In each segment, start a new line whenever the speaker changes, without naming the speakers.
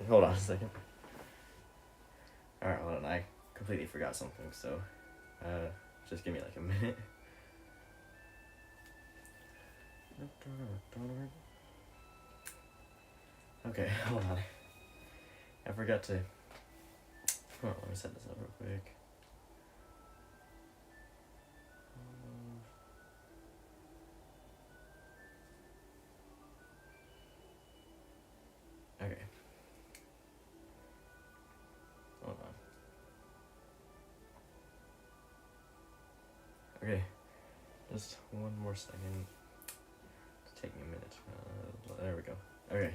Hold on a second. Alright, hold on. I completely forgot something, so just give me like a minute. Okay, hold on. I forgot to... Hold on, let me set this up real quick. Okay. Hold on. Okay. Just one more second. It's taking a minute. There we go. Okay.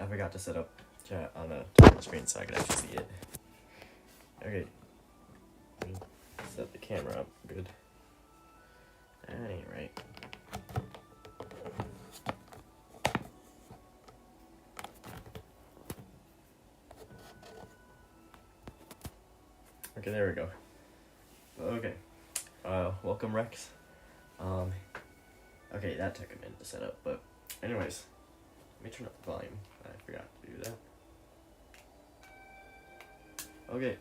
I forgot to set up chat on a different screen so I could actually see it. Okay. Set the camera up. Good. That ain't right. Okay, there we go. Okay. Welcome, Rex. Okay, that took a minute to set up, but anyways, let me turn up the volume. I forgot to do that. Okay.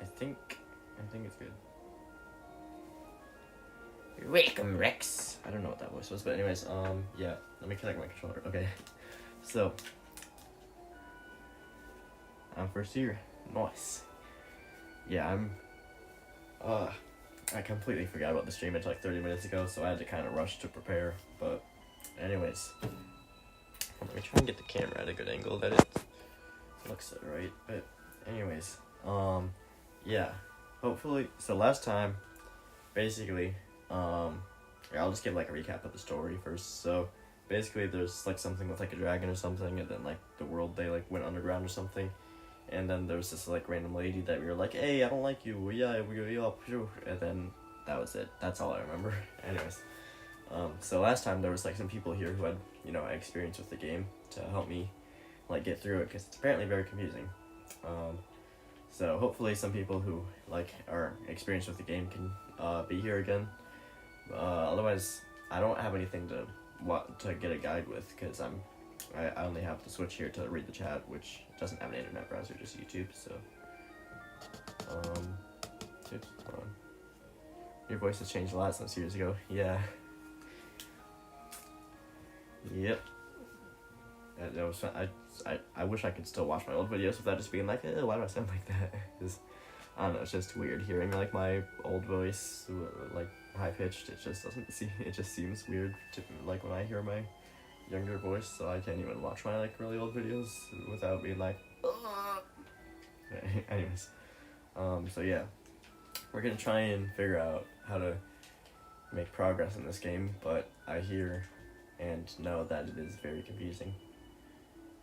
I think it's good. You're welcome, Rex. I don't know what that voice was, but anyways, yeah. Let me connect my controller. Okay. So, I'm first here. Nice. Yeah, I completely forgot about the stream until like 30 minutes ago, so I had to kind of rush to prepare, but anyways. Let me try and get the camera at a good angle that it looks right, but anyways, yeah, hopefully, so last time, basically, I'll just give like a recap of the story first. So basically there's like something with like a dragon or something, and then like the world, they like went underground or something. And then there was this like random lady that we were like, hey, I don't like you. Yeah, and then that was it. That's all I remember. Anyways, so last time there was like some people here who had, you know, experience with the game to help me like get through it, because it's apparently very confusing. So hopefully some people who like are experienced with the game can be here again. Otherwise, I don't have anything to get a guide with, because I only have the Switch here to read the chat, which doesn't have an internet browser, just YouTube, so... Oops, hold on. Your voice has changed a lot since years ago. Yeah. Yep. That was fun. I wish I could still watch my old videos without just being like, why do I sound like that? Because, I don't know, it's just weird hearing, like, my old voice, like, high-pitched. It just doesn't seem... It just seems weird to, like, when I hear my younger voice, so I can't even watch my like really old videos without being like, anyways, so yeah, we're gonna try and figure out how to make progress in this game, but I hear and know that it is very confusing,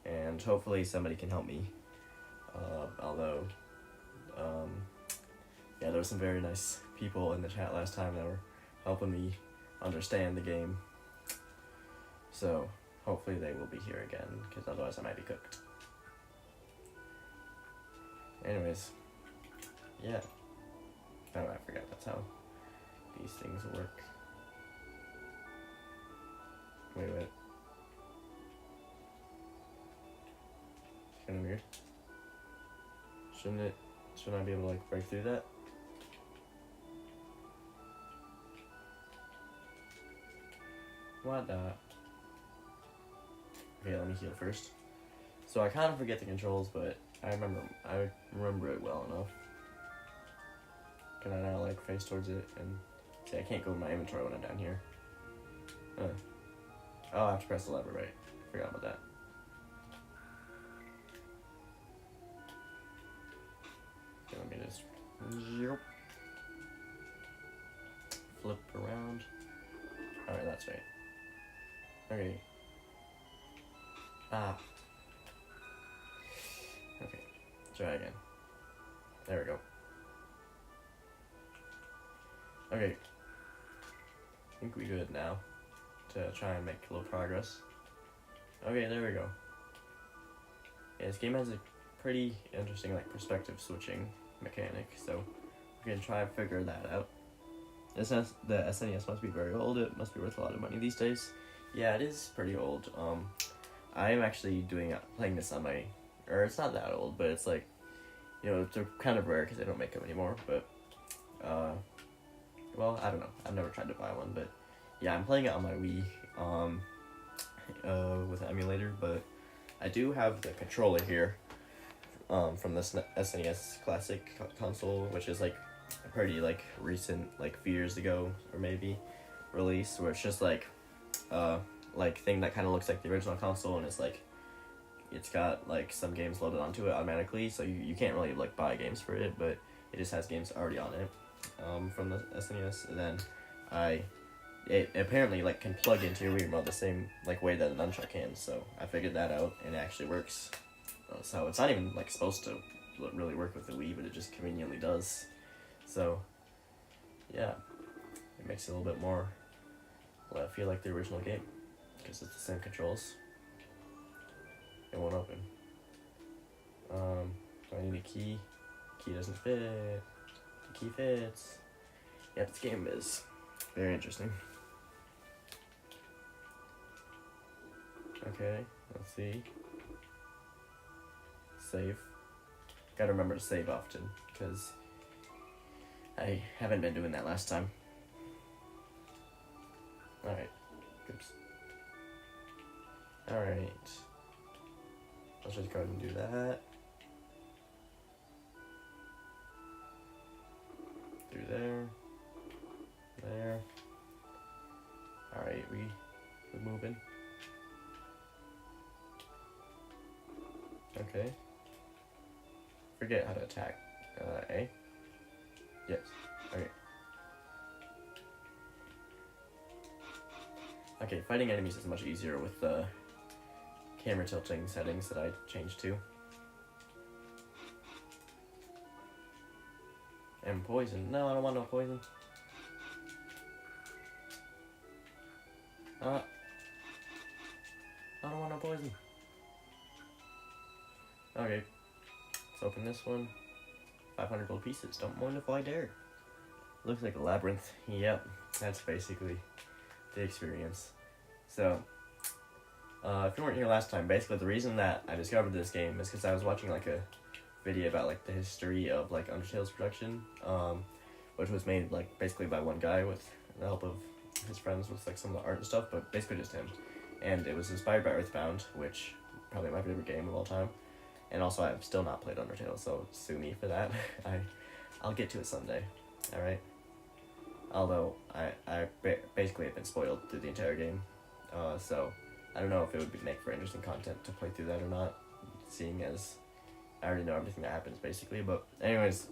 and hopefully somebody can help me, although, yeah, there were some very nice people in the chat last time that were helping me understand the game. So, hopefully they will be here again, because otherwise I might be cooked. Anyways, yeah. Oh, I forgot that's how these things work. Wait. It's kind of weird. Shouldn't I be able to like break through that? What the... Okay, let me heal first. So I kind of forget the controls, but I remember it well enough. Can I now like face towards it and see? I can't go in my inventory when I'm down here. Oh, I have to press the lever, right? Forgot about that. Okay, let me just flip around. Alright, that's right. Okay. Okay, try again. There we go. Okay. I think we're good now to try and make a little progress. Okay, there we go. Yeah, this game has a pretty interesting like perspective switching mechanic, so we can try and figure that out. The SNES must be very old. It must be worth a lot of money these days. Yeah, it is pretty old. I am actually playing this on my, or it's not that old, but it's like, you know, they're kind of rare because they don't make them anymore. But, well, I don't know. I've never tried to buy one, but yeah, I'm playing it on my Wii, with an emulator. But I do have the controller here, from the SNES Classic console, which is like a pretty like recent, like a few years ago or maybe, release, where it's just like thing that kind of looks like the original console, and it's got like some games loaded onto it automatically, so you can't really like buy games for it, but it just has games already on it, from the SNES. And then it apparently like can plug into your Wii remote the same like way that a nunchuck can, so I figured that out, and it actually works. So it's not even like supposed to really work with the Wii, but it just conveniently does. So yeah, it makes it a little bit more, well, I feel like the original game, because it's the same controls. It won't open. Do I need a key? Key doesn't fit. The key fits. Yeah, this game is very interesting. Okay, let's see. Save. Gotta remember to save often, because I haven't been doing that last time. Alright. Oops. Alright. Let's just go ahead and do that. Through there. There. Alright, we're moving. Okay. Forget how to attack. A? Yes. Okay. Okay, fighting enemies is much easier with the camera tilting settings that I changed to. And poison. No, I don't want no poison. I don't want no poison. Okay. Let's open this one. 500 gold pieces. Don't mind if I dare. Looks like a labyrinth. Yep. That's basically the experience. So, if you weren't here last time, basically the reason that I discovered this game is because I was watching like a video about like the history of like Undertale's production, which was made like basically by one guy with the help of his friends with like some of the art and stuff, but basically just him. And it was inspired by Earthbound, which probably my favorite game of all time. And also I've still not played Undertale, so sue me for that. I'll get to it someday. All right. Although I basically have been spoiled through the entire game, so I don't know if it would make for interesting content to play through that or not, seeing as I already know everything that happens basically. But anyways,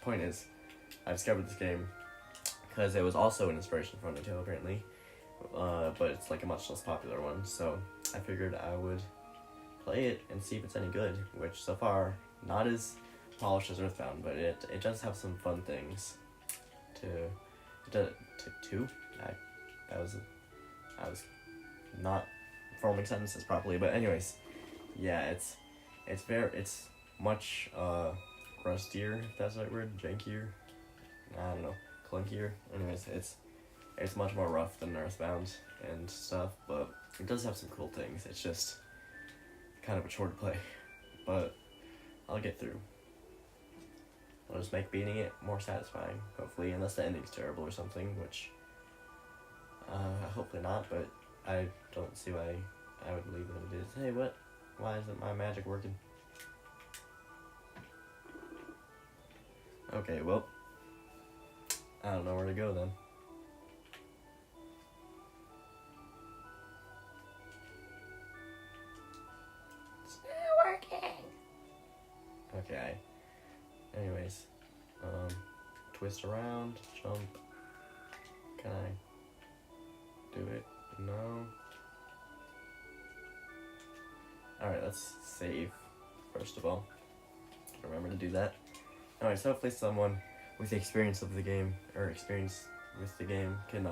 point is, I discovered this game because it was also an inspiration for Undertale apparently, but it's like a much less popular one. So I figured I would play it and see if it's any good, which so far not as polished as Earthbound, but it does have some fun things I was not forming sentences properly, but anyways, yeah, it's much rustier, if that's the right word, jankier, I don't know, clunkier. Anyways, it's much more rough than Earthbound and stuff, but it does have some cool things. It's just kind of a chore to play, but I'll get through. I'll just make beating it more satisfying, hopefully, unless the ending's terrible or something, which, hopefully not, but I don't see why I would believe that it is. Hey, what? Why isn't my magic working? Okay, well, I don't know where to go then. It's not working! Okay, anyways, twist around, jump. Can I do it? No. Alright, let's save, first of all. Remember to do that. Alright, so hopefully someone with the experience of the game, or experience with the game, can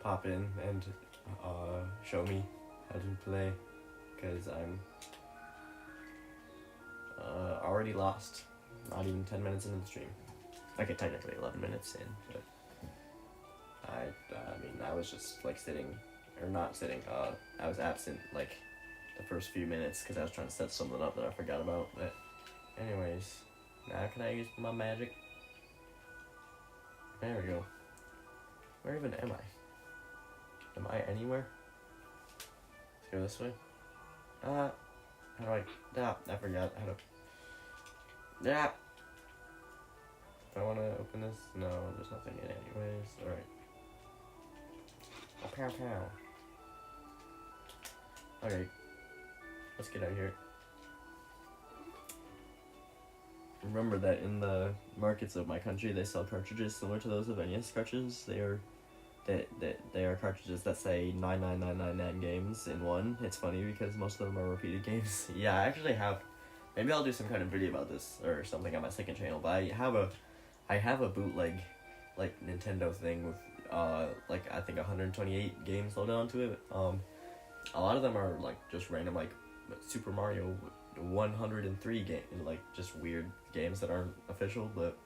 pop in and show me how to play, because I'm already lost. Not even 10 minutes into the stream. Okay, technically 11 minutes in, but I mean, I was just like sitting or not sitting, I was absent, like, the first few minutes, because I was trying to set something up that I forgot about, but anyways, now can I use my magic? There we go. Where even am I? Am I anywhere? Let's go this way. How do I forgot how to... Yeah! Do I want to open this? No, there's nothing in it anyways. Alright. Oh, pow pow. Okay. Let's get out of here. Remember that in the markets of my country, they sell cartridges similar to those of NES cartridges. They are cartridges that say 99999 games in one. It's funny because most of them are repeated games. Yeah, I actually have... Maybe I'll do some kind of video about this or something on my second channel, but I have a bootleg, like, Nintendo thing with, like, I think 128 games loaded onto it. A lot of them are, like, just random, like, Super Mario 103 game, like, just weird games that aren't official, but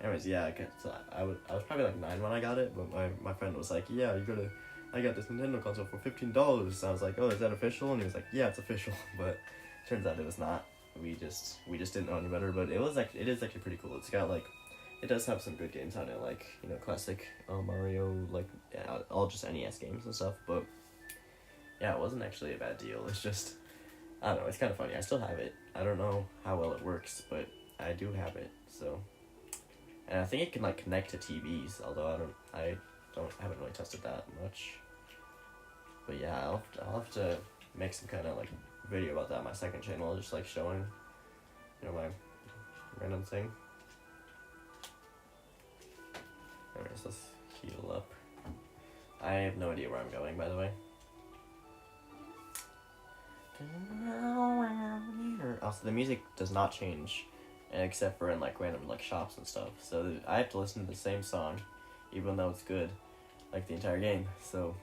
anyways, yeah, so I was probably, like, 9 when I got it, but my friend was like, yeah, I got this Nintendo console for $15, so I was like, oh, is that official? And he was like, yeah, it's official, but turns out it was not. We just didn't know any better, but it is actually pretty cool. It's got, like, it does have some good games on it, like, you know, classic Mario, like, yeah, all just NES games and stuff, but yeah, it wasn't actually a bad deal. It's just, I don't know, it's kind of funny. I still have it. I don't know how well it works, but I do have it, so. And I think it can, like, connect to TVs, although I haven't really tested that much. But yeah, I'll have to make some kind of, like, video about that on my second channel, just, like, showing, you know, my random thing. Anyways, let's heal up. I have no idea where I'm going, by the way. Also, the music does not change, except for in, like, random, like, shops and stuff. So I have to listen to the same song, even though it's good, like, the entire game. So,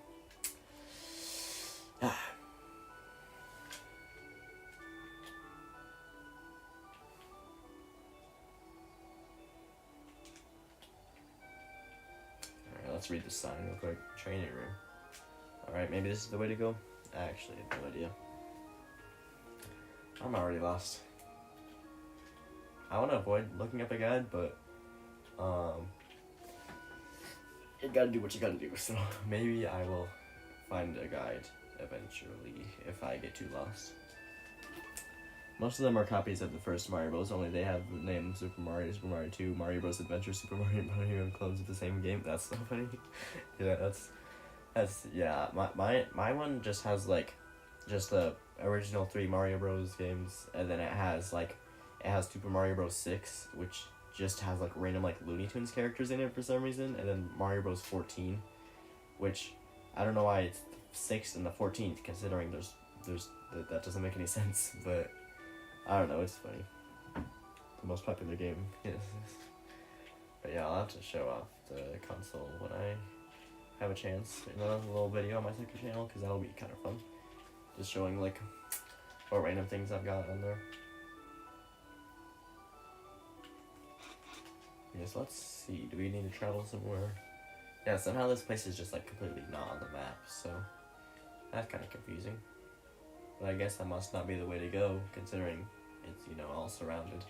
let's read the sign real quick. Training room. Alright, maybe this is the way to go? I actually have no idea. I'm already lost. I want to avoid looking up a guide, but, you gotta do what you gotta do, so maybe I will find a guide eventually if I get too lost. Most of them are copies of the first Mario Bros, only they have the name Super Mario 2, Mario Bros Adventure, Super Mario and clones of the same game. That's so funny. Yeah, that's yeah, my one just has, like, just the original 3 Mario Bros games, and then it has Super Mario Bros 6, which just has, like, random, like, Looney Tunes characters in it for some reason, and then Mario Bros 14, which I don't know why it's 6th and the 14th, considering that doesn't make any sense, but I don't know, it's funny. The most popular game. Yes. But yeah, I'll have to show off the console when I have a chance in a little video on my second channel, because that'll be kind of fun. Just showing, like, what random things I've got on there. Yes, let's see. Do we need to travel somewhere? Yeah, somehow this place is just, like, completely not on the map, so that's kind of confusing. But I guess that must not be the way to go, considering it's, you know, all surrounded.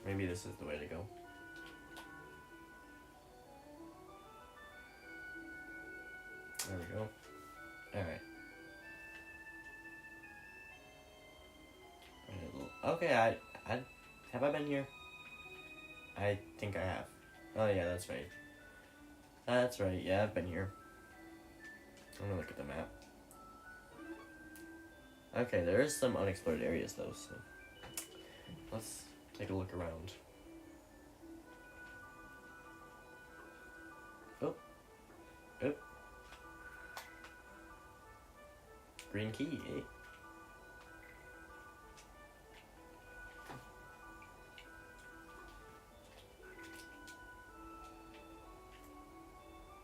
Maybe this is the way to go. There we go. Alright. Okay, have I been here? I think I have. Oh yeah, that's right. That's right, yeah, I've been here. I'm gonna look at the map. Okay, there is some unexplored areas though, so let's take a look around. Oh. Oh. Green key, eh?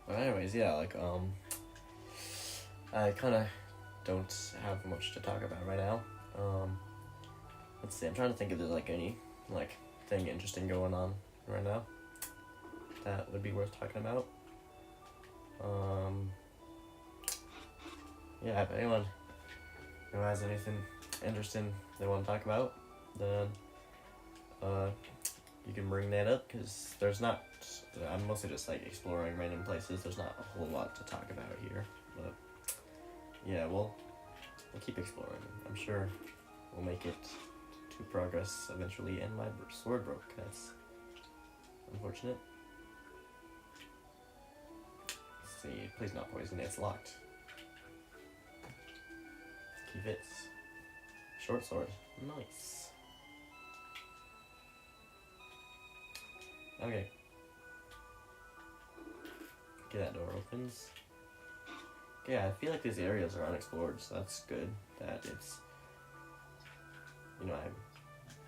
But anyways, yeah, like, I kind of don't have much to talk about right now. Let's see, I'm trying to think if there's, like, any, like, thing interesting going on right now that would be worth talking about. yeah, if anyone who has anything interesting they want to talk about, then you can bring that up, because there's not, I'm mostly just like exploring random places. There's not a whole lot to talk about here, but yeah, we'll keep exploring. I'm sure we'll make it to progress eventually, and my sword broke. That's unfortunate. Let's see, please not poison. It's locked. Key fits. Short sword. Nice. Okay. Okay, that door opens. Yeah, I feel like these areas are unexplored, so that's good that it's, you know, I'm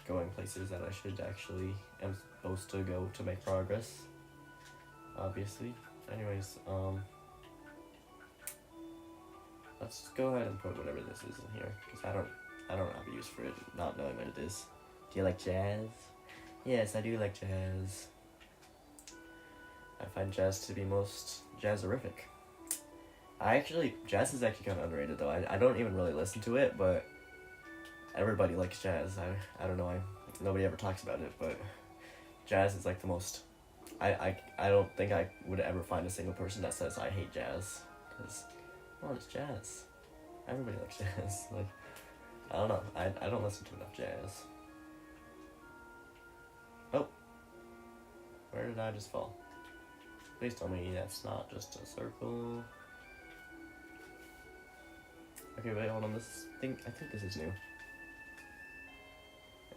going places that I should actually am supposed to go to make progress, obviously. Anyways, let's go ahead and put whatever this is in here, because I don't have a use for it, not knowing what it is. Do you like jazz? Yes, I do like jazz. I find jazz to be most jazzerific. Jazz is actually kind of underrated, though. I don't even really listen to it, but everybody likes jazz. I don't know, nobody ever talks about it, but jazz is like the most, I don't think I would ever find a single person that says I hate jazz, because, well, it's jazz. Everybody likes jazz. Like, I don't know, I don't listen to enough jazz. Oh, where did I just fall? Please tell me that's not just a circle. Okay, wait, hold on, I think this is new.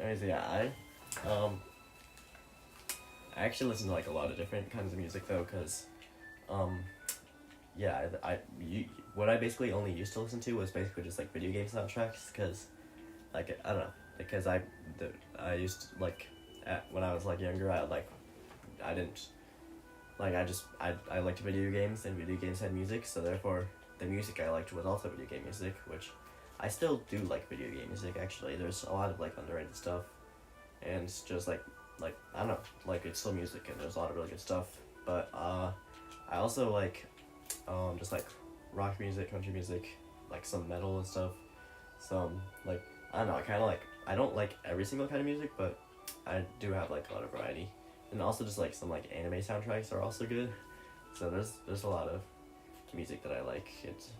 Anyways, yeah, I actually listen to like a lot of different kinds of music, though, because, yeah, what I basically only used to listen to was basically just like video game soundtracks, because, like, I don't know, because I used to, like, when I was like younger, I liked video games, and video games had music, so therefore the music I liked was also video game music, which I still do like video game music, actually. There's a lot of like underrated stuff, and it's just like I don't know, like, it's still music, and there's a lot of really good stuff, but I also like just like rock music, country music, like some metal and stuff, some, like, I don't know, I don't like every single kind of music, but I do have like a lot of variety. And also just like some like anime soundtracks are also good. So there's a lot of music that I like. It's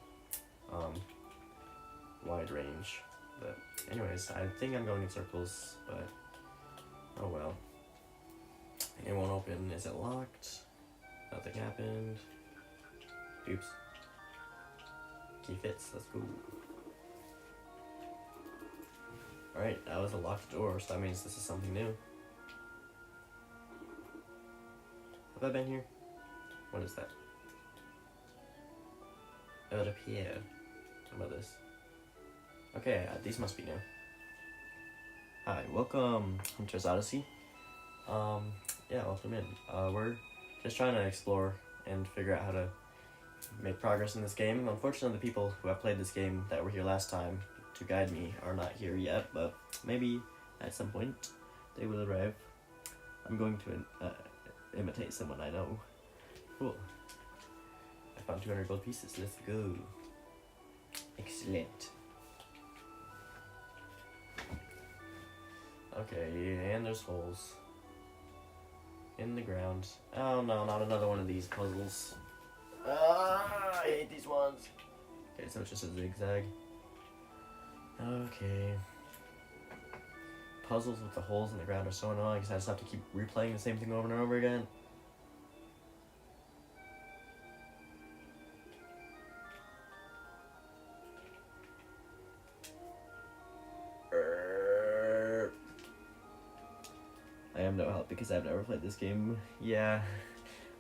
wide range. But anyways, I think I'm going in circles, but oh well. It won't open. Is it locked? Nothing happened. Oops. Key fits. Let's go. Alright, that was a locked door, so that means this is something new. Have I been here? What is that? Oh, it appeared. How about this? Okay, these must be new. Hi, welcome, Hunter's Odyssey. Yeah, welcome in. We're just trying to explore and figure out how to make progress in this game. Unfortunately, the people who have played this game that were here last time to guide me are not here yet, but maybe at some point they will arrive. I'm going to imitate someone I know. Cool. I found 200 gold pieces. Let's go. Excellent. Okay, and there's holes in the ground. Oh no, not another one of these puzzles. I hate these ones. Okay, so it's just a zigzag. Okay. Puzzles with the holes in the ground are so annoying because I just have to keep replaying the same thing over and over again. I am no help because I've never played this game. Yeah,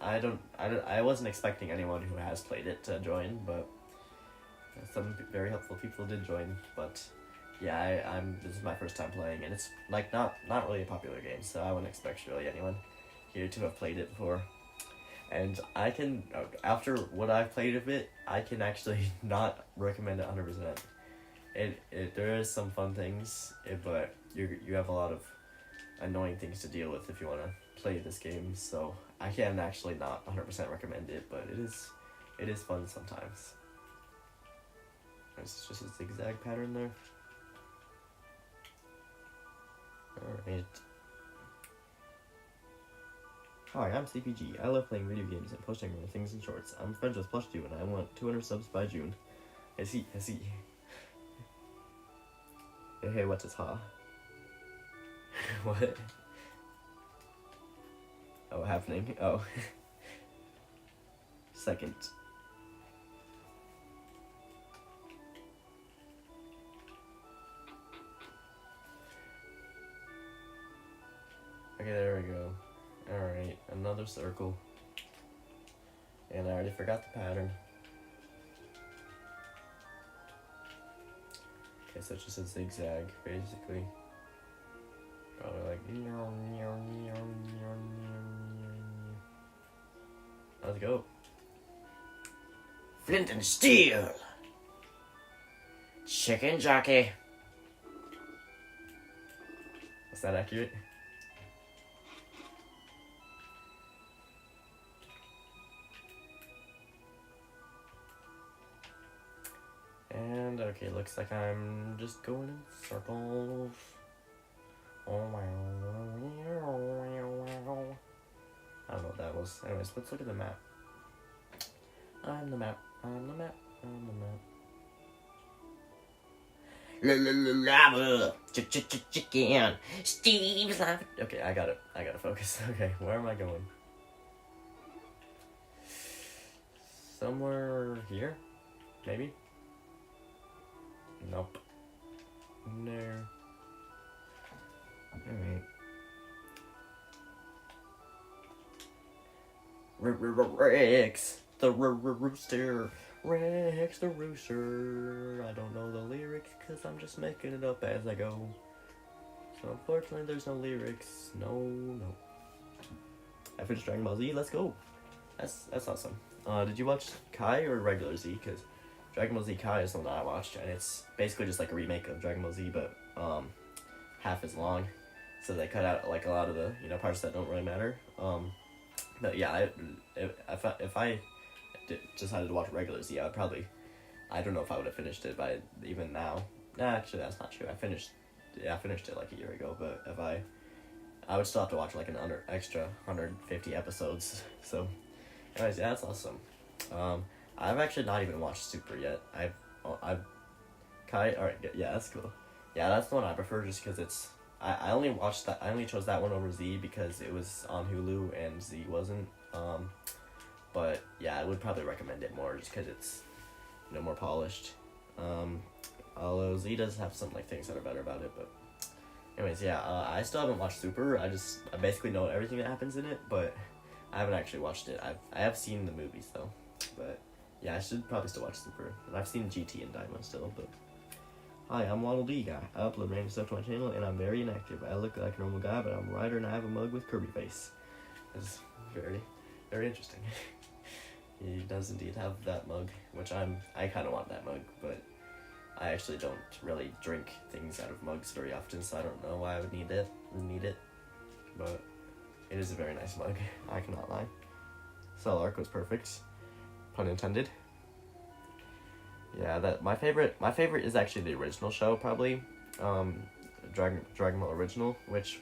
I wasn't expecting anyone who has played it to join, but some very helpful people did join. But yeah, this is my first time playing, and it's like not really a popular game, so I wouldn't expect really anyone here to have played it before. And I can, after what I've played of it, I can actually not recommend it 100%. There is some fun things, but you have a lot of annoying things to deal with if you want to play this game, so I can actually not 100% recommend it, but it is fun sometimes. It's just a zigzag pattern there. Alright. Hi, I'm CPG. I love playing video games and posting random things in shorts. I'm friends with Plush2 and I want 200 subs by June. I see. Hey, what's this, huh? What? Oh, happening? Oh. Second. Okay, there we go. Alright, another circle. And I already forgot the pattern. Okay, so it's just a zigzag, basically. Probably like... Let's go. Flint and steel! Chicken jockey! Is that accurate? And okay, looks like I'm just going in circles. Oh wow. I don't know what that was. Anyways, let's look at the map. I'm the map. Chicken. Steve's laughing. Okay, I gotta focus. Okay, where am I going? Somewhere here? Maybe? Nope. No. Alright. Rex the rooster. Rex the rooster. I don't know the lyrics because I'm just making it up as I go. So unfortunately there's no lyrics. No. I finished Dragon Ball Z. Let's go. That's awesome. Did you watch Kai or regular Z? Because Dragon Ball Z Kai is the one that I watched, and it's basically just like a remake of Dragon Ball Z, but half as long. So they cut out like a lot of the parts that don't really matter. But yeah, if I decided to watch regular Z, I don't know if I would have finished it by even now. Nah, actually that's not true. I finished it like a year ago, but if I would still have to watch like an extra 150 episodes. So anyways, yeah, that's awesome. I've actually not even watched Super yet. Kai, alright, yeah, that's cool. Yeah, that's the one I prefer just because it's, I only chose that one over Z because it was on Hulu and Z wasn't. But yeah, I would probably recommend it more just because it's, more polished. Although Z does have some like things that are better about it, but anyways, yeah, I still haven't watched Super. I basically know everything that happens in it, but I haven't actually watched it. I have seen the movies though, but yeah, I should probably still watch Super. And I've seen GT and Daima still, but hi, I'm Waddle Dee guy. I upload random stuff to my channel and I'm very inactive. I look like a normal guy, but I'm a writer and I have a mug with Kirby face. It's very, very interesting. He does indeed have that mug, which I kind of want that mug, but I actually don't really drink things out of mugs very often, so I don't know why I would need it. But it is a very nice mug. I cannot lie. Cell arc was perfect. Pun intended. Yeah, that my favorite is actually the original show, probably. Dragon Ball Original, which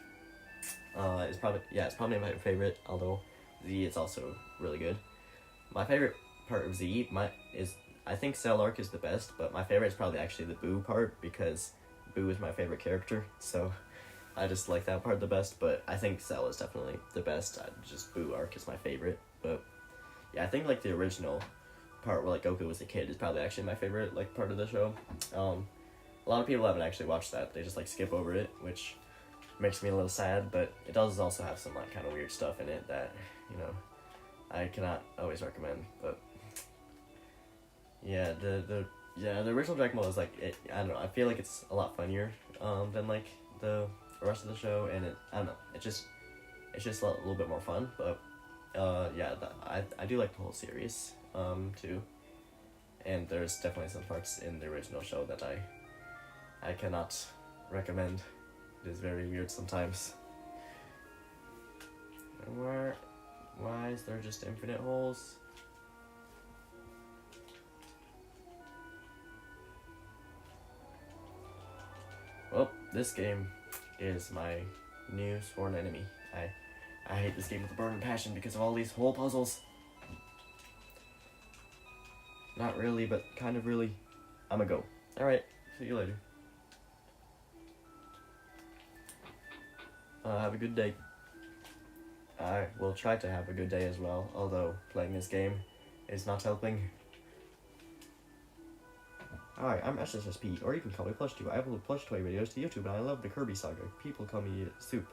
is probably my favorite, although Z is also really good. My favorite part of Z I think Cell arc is the best, but my favorite is probably actually the Boo part because Boo is my favorite character, so I just like that part the best, but I think Cell is definitely the best. Just Boo arc is my favorite, but yeah, I think like the original part where like Goku was a kid is probably actually my favorite like part of the show. A lot of people haven't actually watched that. They just like skip over it, which makes me a little sad, but it does also have some like kind of weird stuff in it that, I cannot always recommend, but yeah, the original Dragon Ball is like I don't know, I feel like it's a lot funnier than like the rest of the show, and I don't know, it's just a little bit more fun, but yeah, I do like the whole series too, and there's definitely some parts in the original show that I cannot recommend. It is very weird sometimes. Why is there just infinite holes? well, this game is my new sworn enemy. I hate this game with a burning passion because of all these whole puzzles. Not really, but kind of really. I'ma go. Alright, see you later. Have a good day. I will try to have a good day as well, although playing this game is not helping. Hi, I'm SSSP, or you can call me Plush2. I upload plush toy videos to YouTube, and I love the Kirby Saga. People call me Soup.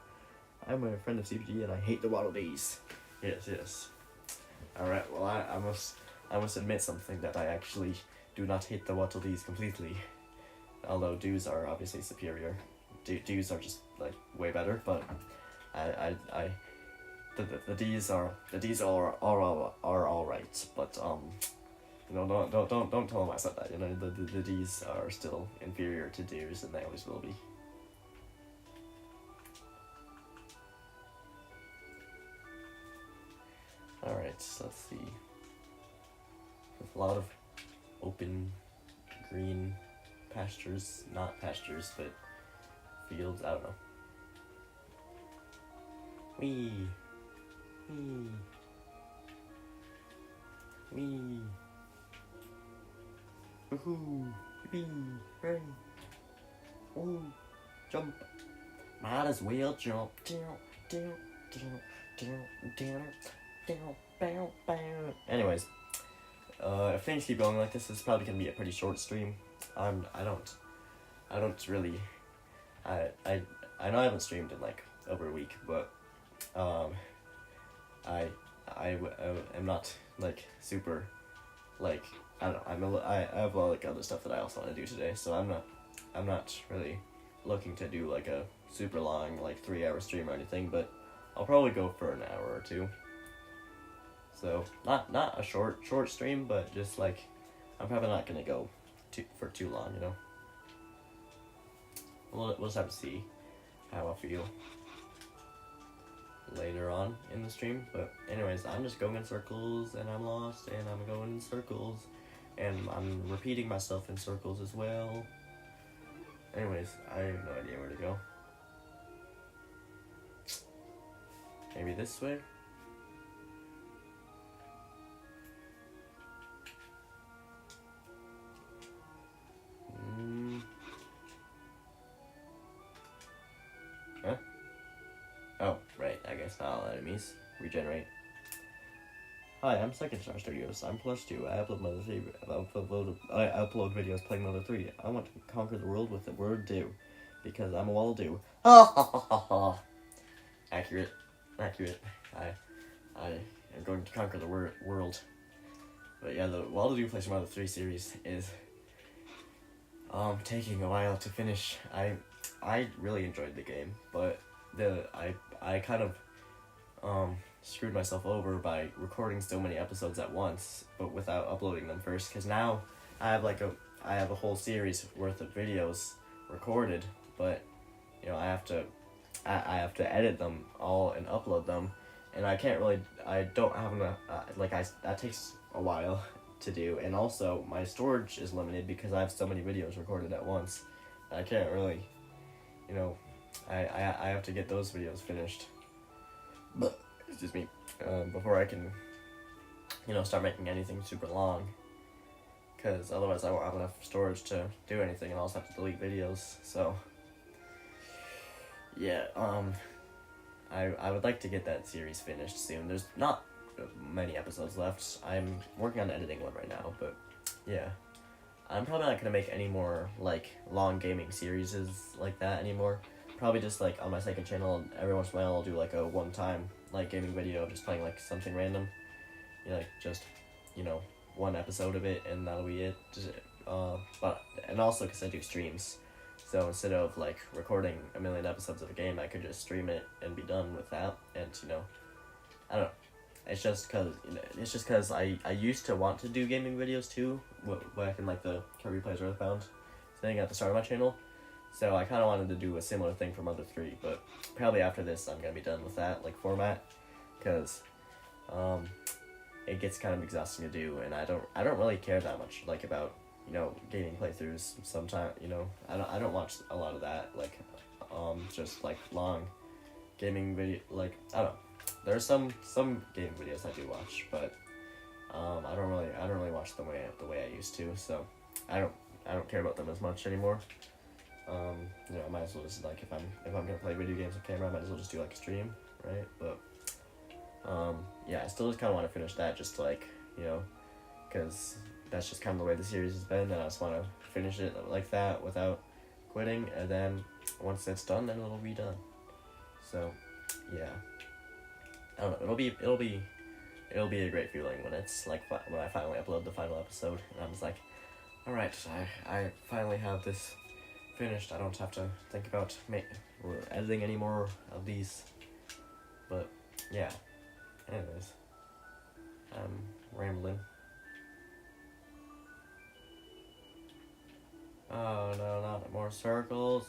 I'm a friend of CPG, and I hate the Waddle Dees. Yes. Alright, well, I must admit something, that I actually do not hate the Waddle Dees completely. Although Doos are obviously superior. Doos are just, like, way better, but the D's are alright, but you know, don't tell them I said that. You know, the D's are still inferior to Do's, and they always will be. Alright, so let's see. There's a lot of open green pastures, not pastures, but fields, I don't know. Wee. Woohoo! Yippee! Hooray! Ooh! Jump! Might as well jump! Anyways, if things keep going like this is probably gonna be a pretty short stream. I don't really. I know I haven't streamed in like over a week, but I am not like super like, I don't know, I have a lot of like other stuff that I also want to do today, so I'm not really looking to do like a super long like 3-hour stream or anything, but I'll probably go for an hour or two. So not a short stream, but just like, I'm probably not gonna go for too long, you know. We'll just have to see how I feel later on in the stream. But anyways, I'm just going in circles, and I'm lost, and I'm going in circles, and I'm repeating myself in circles as well. Anyways, I have no idea where to go. Maybe this way? Huh? Oh, right, I guess not all enemies regenerate. Hi, I'm Second Star Studios. I'm Plush2. I upload videos playing Mother 3. I want to conquer the world with the word do, because I'm a wall do. Accurate. I am going to conquer the world. But yeah, the Wall to Do Place from Mother 3 series is taking a while to finish. I really enjoyed the game, but I kind of screwed myself over by recording so many episodes at once, but without uploading them first, because now I have a whole series worth of videos recorded, but you know, I have to edit them all and upload them, and I don't have enough, that takes a while to do, and also my storage is limited because I have so many videos recorded at once. I can't really, you know, I have to get those videos finished, but excuse me, before I can, you know, start making anything super long, because otherwise I won't have enough storage to do anything, and I'll also have to delete videos. So yeah, I would like to get that series finished soon. There's not many episodes left. I'm working on editing one right now, but yeah, I'm probably not gonna make any more like long gaming series like that anymore. Probably just like on my second channel, every once in a while I'll do like a one-time like gaming video, just playing like something random, you know, like just, you know, one episode of it, and that'll be it. And also because I do streams, so instead of like recording a million episodes of a game, I could just stream it and be done with that. And you know, I don't know. It's just cause I used to want to do gaming videos too, back in like the Kirby Plays Earthbound thing at the start of my channel. So I kind of wanted to do a similar thing for Mother 3, but probably after this I'm gonna be done with that like format, cause it gets kind of exhausting to do, and I don't really care that much like about gaming playthroughs sometime. I don't watch a lot of that, like, just like long gaming video, like, I don't know. There's some gaming videos I do watch, but I don't really watch them the way I used to, so I don't care about them as much anymore. I might as well just, like, if I'm gonna play video games on camera, I might as well just do like a stream, right? But yeah, I still just kind of want to finish that, just to, like, because that's just kind of the way the series has been, and I just want to finish it like that without quitting, and then once it's done, then it'll be done. So yeah, I don't know. It'll be a great feeling when it's like when I finally upload the final episode, and I'm just like, all right, I finally have this finished. I don't have to think about editing any more of these. But yeah, anyways, I'm rambling. Oh no, not more circles.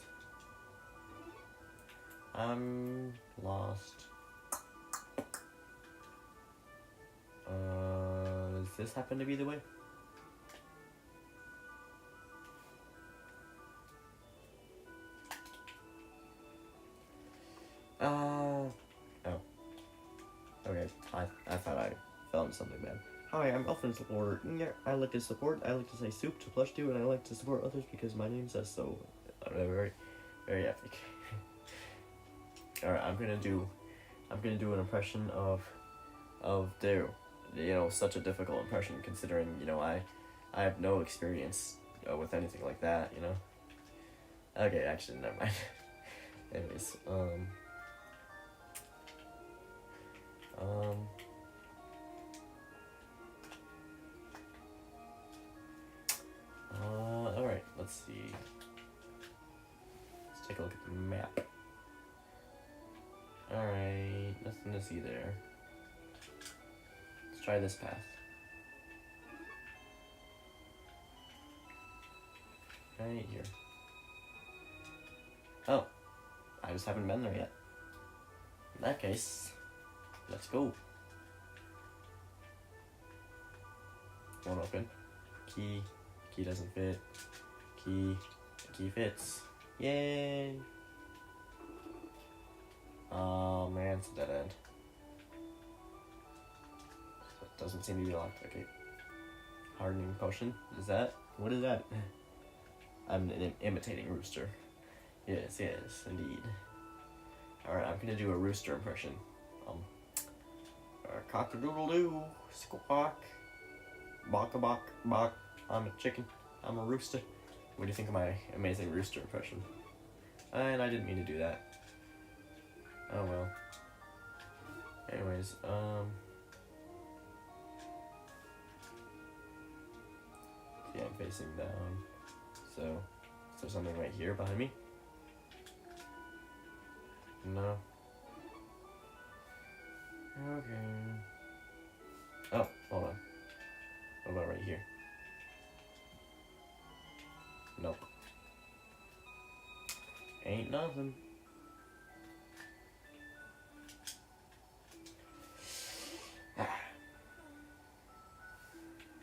I'm lost. Does this happen to be the way? Oh. Okay, I thought I found something bad. Hi, I'm Elfin Support. Yeah, I like to support. I like to say soup to plush to, and I like to support others because my name says so. Very, very epic. All right, I'm gonna do an impression of their, such a difficult impression considering I have no experience with anything like that. Okay, actually, never mind. Anyways, alright, let's see. Let's take a look at the map. Alright, nothing to see there. Let's try this path. Right here. Oh, I just haven't been there yet. In that case, let's go. Won't open. Key doesn't fit. Key fits. Yay! Oh man, it's a dead end. It doesn't seem to be locked. Okay. Hardening potion. What is that? I'm imitating Rooster. Yes, indeed. Alright, I'm gonna do a rooster impression. Cock-a-doodle-doo, squawk, bok-a-bok, bok. I'm a chicken. I'm a rooster. What do you think of my amazing rooster impression? And I didn't mean to do that. Oh well. Anyways, yeah, I'm facing down. So, is there something right here behind me? No. Okay. Oh, hold on. What about right here? Nope. Ain't nothing.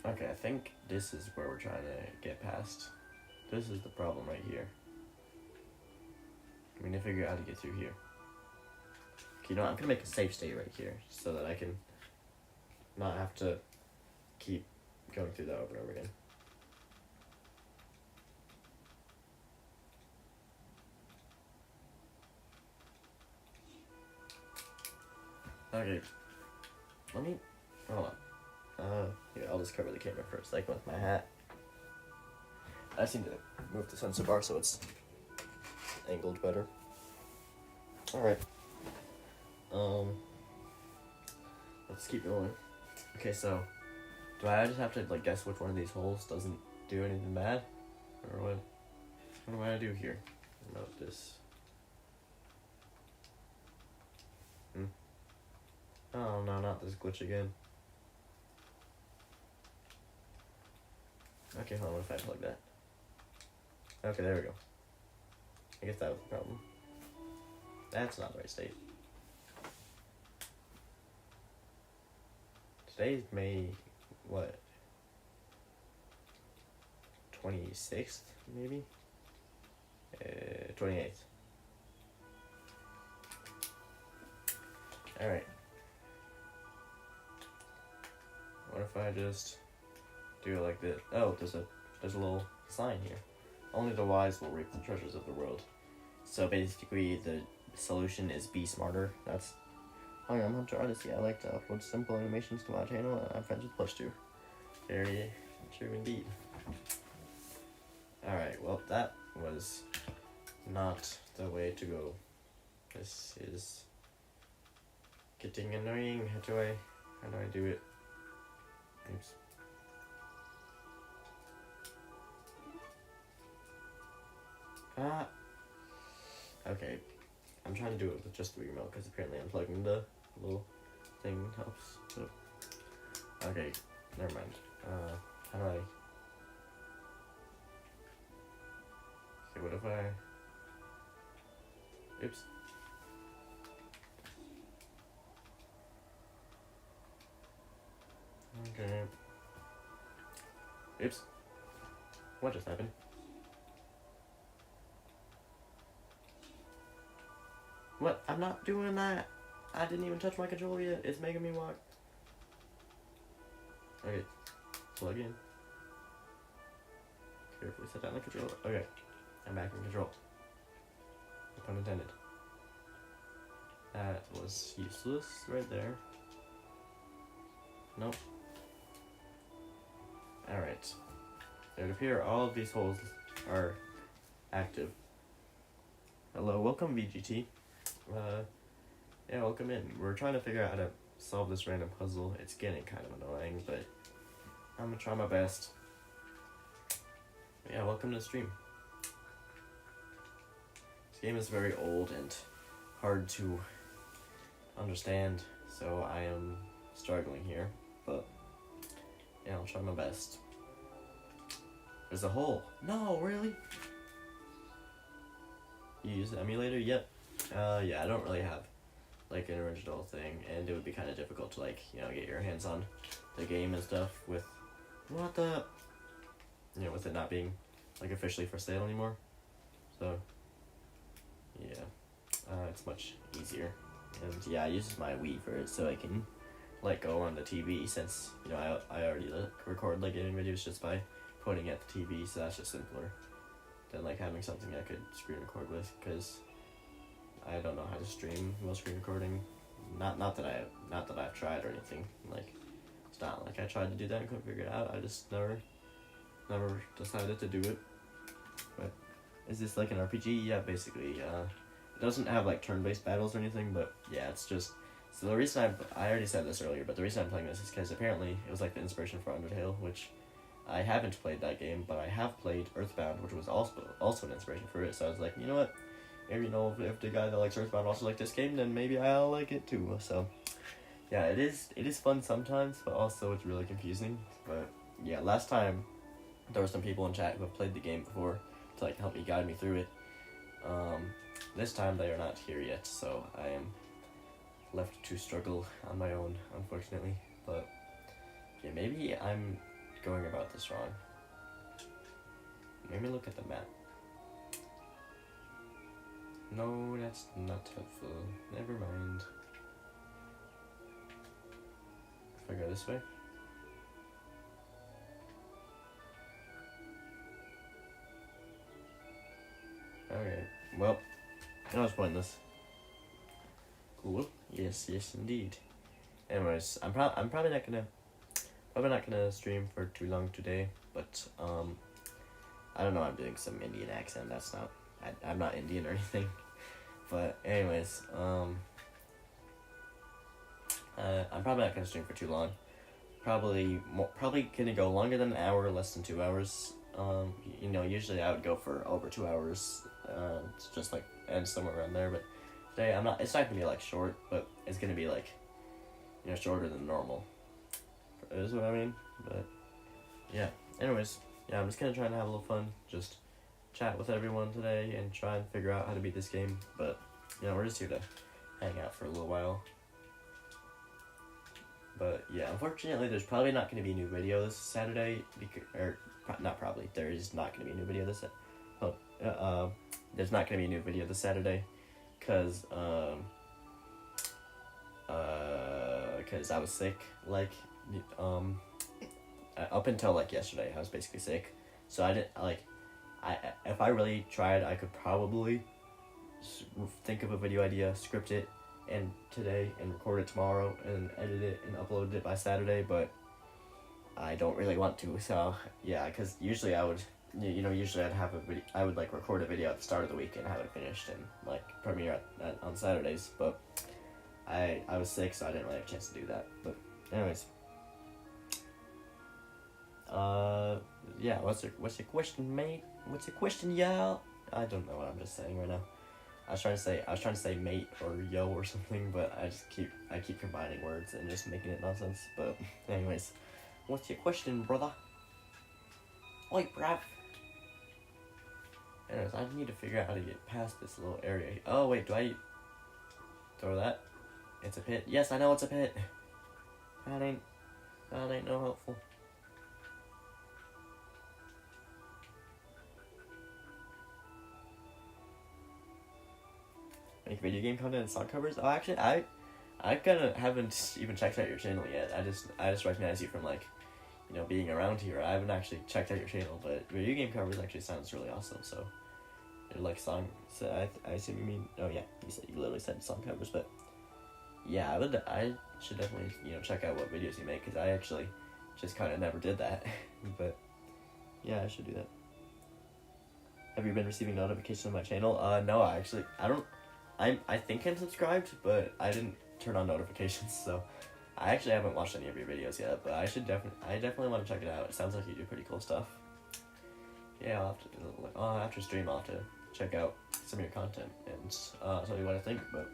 Okay, I think this is where we're trying to get past. This is the problem right here. I mean, to figure out how to get through here. Okay, I'm gonna make a safe state right here so that I can not have to keep going through that over and over again. Okay, hold on. Here, I'll just cover the camera for a second with my hat. I just need to move the sensor bar so it's angled better. Alright. Let's keep going. Okay, so do I just have to guess which one of these holes doesn't do anything bad? Or what do I do here? Note this. Oh no, not this glitch again. Okay, hold on, if I plug that. Okay, there we go. I guess that was the problem. That's not the right state. Today's May, what? 26th, maybe? 28th. Alright. What if I just do it like this? Oh, there's a little sign here. Only the wise will reap the treasures of the world. So basically, the solution is be smarter. That's... Hi, I'm Hunter Odyssey. I like to upload simple animations to my channel, and I'm friends with Plush2. Very true indeed. Alright, well, that was not the way to go. This is getting annoying. How do I do it? Oops. Ah. Okay. I'm trying to do it with just the remote because apparently unplugging the little thing helps. So. Okay, never mind. How do I... Okay, what if I... Oops. Okay. Oops. What just happened? What? I'm not doing that. I didn't even touch my controller yet. It's making me walk. Okay. Plug in. Carefully set down the controller. Okay. I'm back in control. No pun intended. That was useless right there. Nope. Alright. It would appear all of these holes are active. Hello, welcome VGT. Yeah, welcome in. We're trying to figure out how to solve this random puzzle. It's getting kind of annoying, but I'm gonna try my best. Yeah, welcome to the stream. This game is very old and hard to understand, so I am struggling here, but yeah, I'll try my best. There's a hole. No, really? You use the emulator? Yep. Yeah, I don't really have like an original thing, and it would be kind of difficult to like, you know, get your hands on the game and stuff with with it not being like officially for sale anymore. So yeah, it's much easier, and yeah, I use my Wii for it so I can like go on the TV, since you know I already record like gaming videos just by putting it at the TV, so that's just simpler than like having something I could screen record with, because I don't know how to stream while screen recording. Not that I've tried or anything. Like, it's not like I tried to do that and couldn't figure it out. I just never decided to do it. But is this like an RPG? Yeah, basically. It doesn't have like turn-based battles or anything, but yeah, it's just. So the reason I already said this earlier, but the reason I'm playing this is because apparently it was like the inspiration for Undertale, which I haven't played that game, but I have played Earthbound, which was also an inspiration for it. So I was like, you know what? Maybe, you know, if the guy that likes Earthbound also likes this game, then maybe I'll like it too. So yeah, it is fun sometimes, but also it's really confusing. But yeah, last time there were some people in chat who have played the game before to like help me guide me through it. This time they are not here yet, so I am left to struggle on my own, unfortunately. But yeah, maybe I'm going about this wrong. Maybe look at the map. No, that's not helpful. Never mind. If I go this way? Okay, well, that was pointless. Cool. Yes, indeed. Anyways, I'm probably not gonna stream for too long today, but I don't know. I'm doing some Indian accent. That's not. I'm not Indian or anything. But anyways, I'm probably not gonna stream for too long. Probably gonna go longer than an hour, less than 2 hours. You know, usually I would go for over 2 hours. It's just like end somewhere around there. But today it's not gonna be like short, but it's gonna be like, you know, shorter than normal. Is what I mean. But yeah. Anyways, yeah, I'm just gonna try and have a little fun. Just chat with everyone today and try and figure out how to beat this game. But you know, we're just here to hang out for a little while. But yeah, unfortunately, there's probably not going to be a new video this Saturday, not probably, there is not going to be a new video this, there's not going to be a new video this Saturday, because I was sick, like, up until, like, yesterday, I was basically sick, so I didn't, like, if I really tried, I could probably think of a video idea, script it, and today, and record it tomorrow, and edit it, and upload it by Saturday, but I don't really want to, so, yeah, because usually I would, usually I'd have I would, like, record a video at the start of the week and have it finished, and, like, premiere on Saturdays, but I was sick, so I didn't really have a chance to do that, but, anyways, yeah, what's your question, mate? What's your question, y'all? I don't know what I'm just saying right now. I was trying to say mate or yo or something, but I keep combining words and just making it nonsense. But anyways, what's your question, brother? Oi, bruv. Anyways, I need to figure out how to get past this little area. Oh wait, do I throw that? It's a pit. Yes, I know it's a pit. That ain't no helpful. Make video game content and song covers? Oh, actually, I kind of haven't even checked out your channel yet. I just recognize you from, like, being around here. I haven't actually checked out your channel, but video game covers actually sounds really awesome. So, like song. So I assume you mean. Oh yeah, you literally said song covers, but yeah, I should definitely check out what videos you make, because I actually just kind of never did that. But yeah, I should do that. Have you been receiving notifications on my channel? No, I don't. I think I'm subscribed, but I didn't turn on notifications, so I actually haven't watched any of your videos yet, but I definitely want to check it out. It sounds like you do pretty cool stuff. Yeah, I'll have to, after stream, I'll have to check out some of your content and tell you what I think, but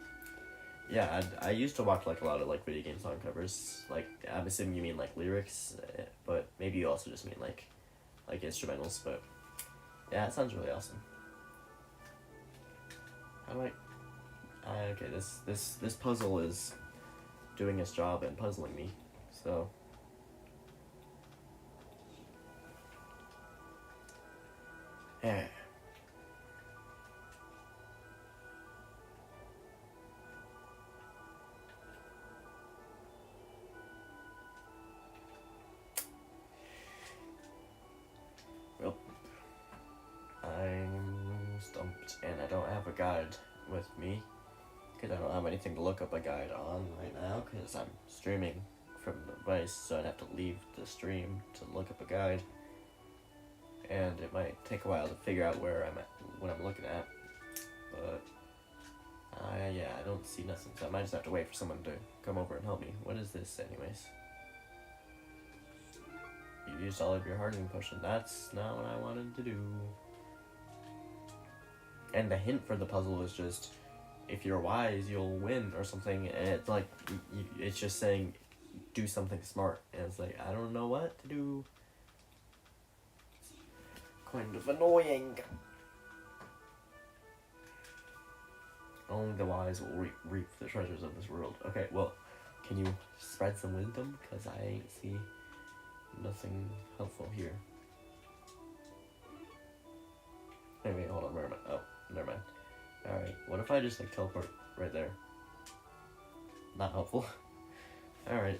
yeah, I used to watch, like, a lot of, like, video game song covers. Like, I'm assuming you mean, like, lyrics, but maybe you also just mean, like instrumentals, but yeah, it sounds really awesome. How do okay, this puzzle is doing its job and puzzling me, so. Yeah. Well, I'm stumped, and I don't have a guide with me, because I don't have anything to look up a guide on right now, because I'm streaming from the device, so I'd have to leave the stream to look up a guide, and it might take a while to figure out where I'm at, what I'm looking at, but yeah, I don't see nothing, so I might just have to wait for someone to come over and help me. What is this, anyways? You used all of your hardening potion. That's not what I wanted to do. And the hint for the puzzle is just, if you're wise, you'll win or something, and it's like, it's just saying, do something smart, and it's like, I don't know what to do. It's kind of annoying. Only the wise will reap the treasures of this world. Okay, well, can you spread some wisdom? Because I ain't see nothing helpful here. Anyway, hold on, where am I? Oh, never mind. Alright, what if I just, like, teleport right there? Not helpful. Alright.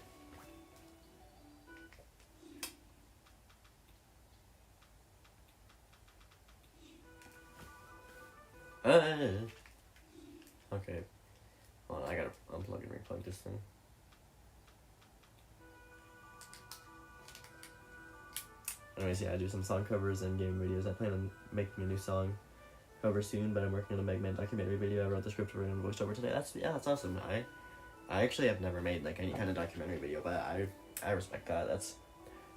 Okay. Hold on, I gotta unplug and replug this thing. Anyways, yeah, I do some song covers and game videos. I plan on making a new song cover soon, but I'm working on a Mega Man documentary video. I wrote the script for it and voiced over today. That's awesome. I actually have never made, like, any kind of documentary video, but I respect that.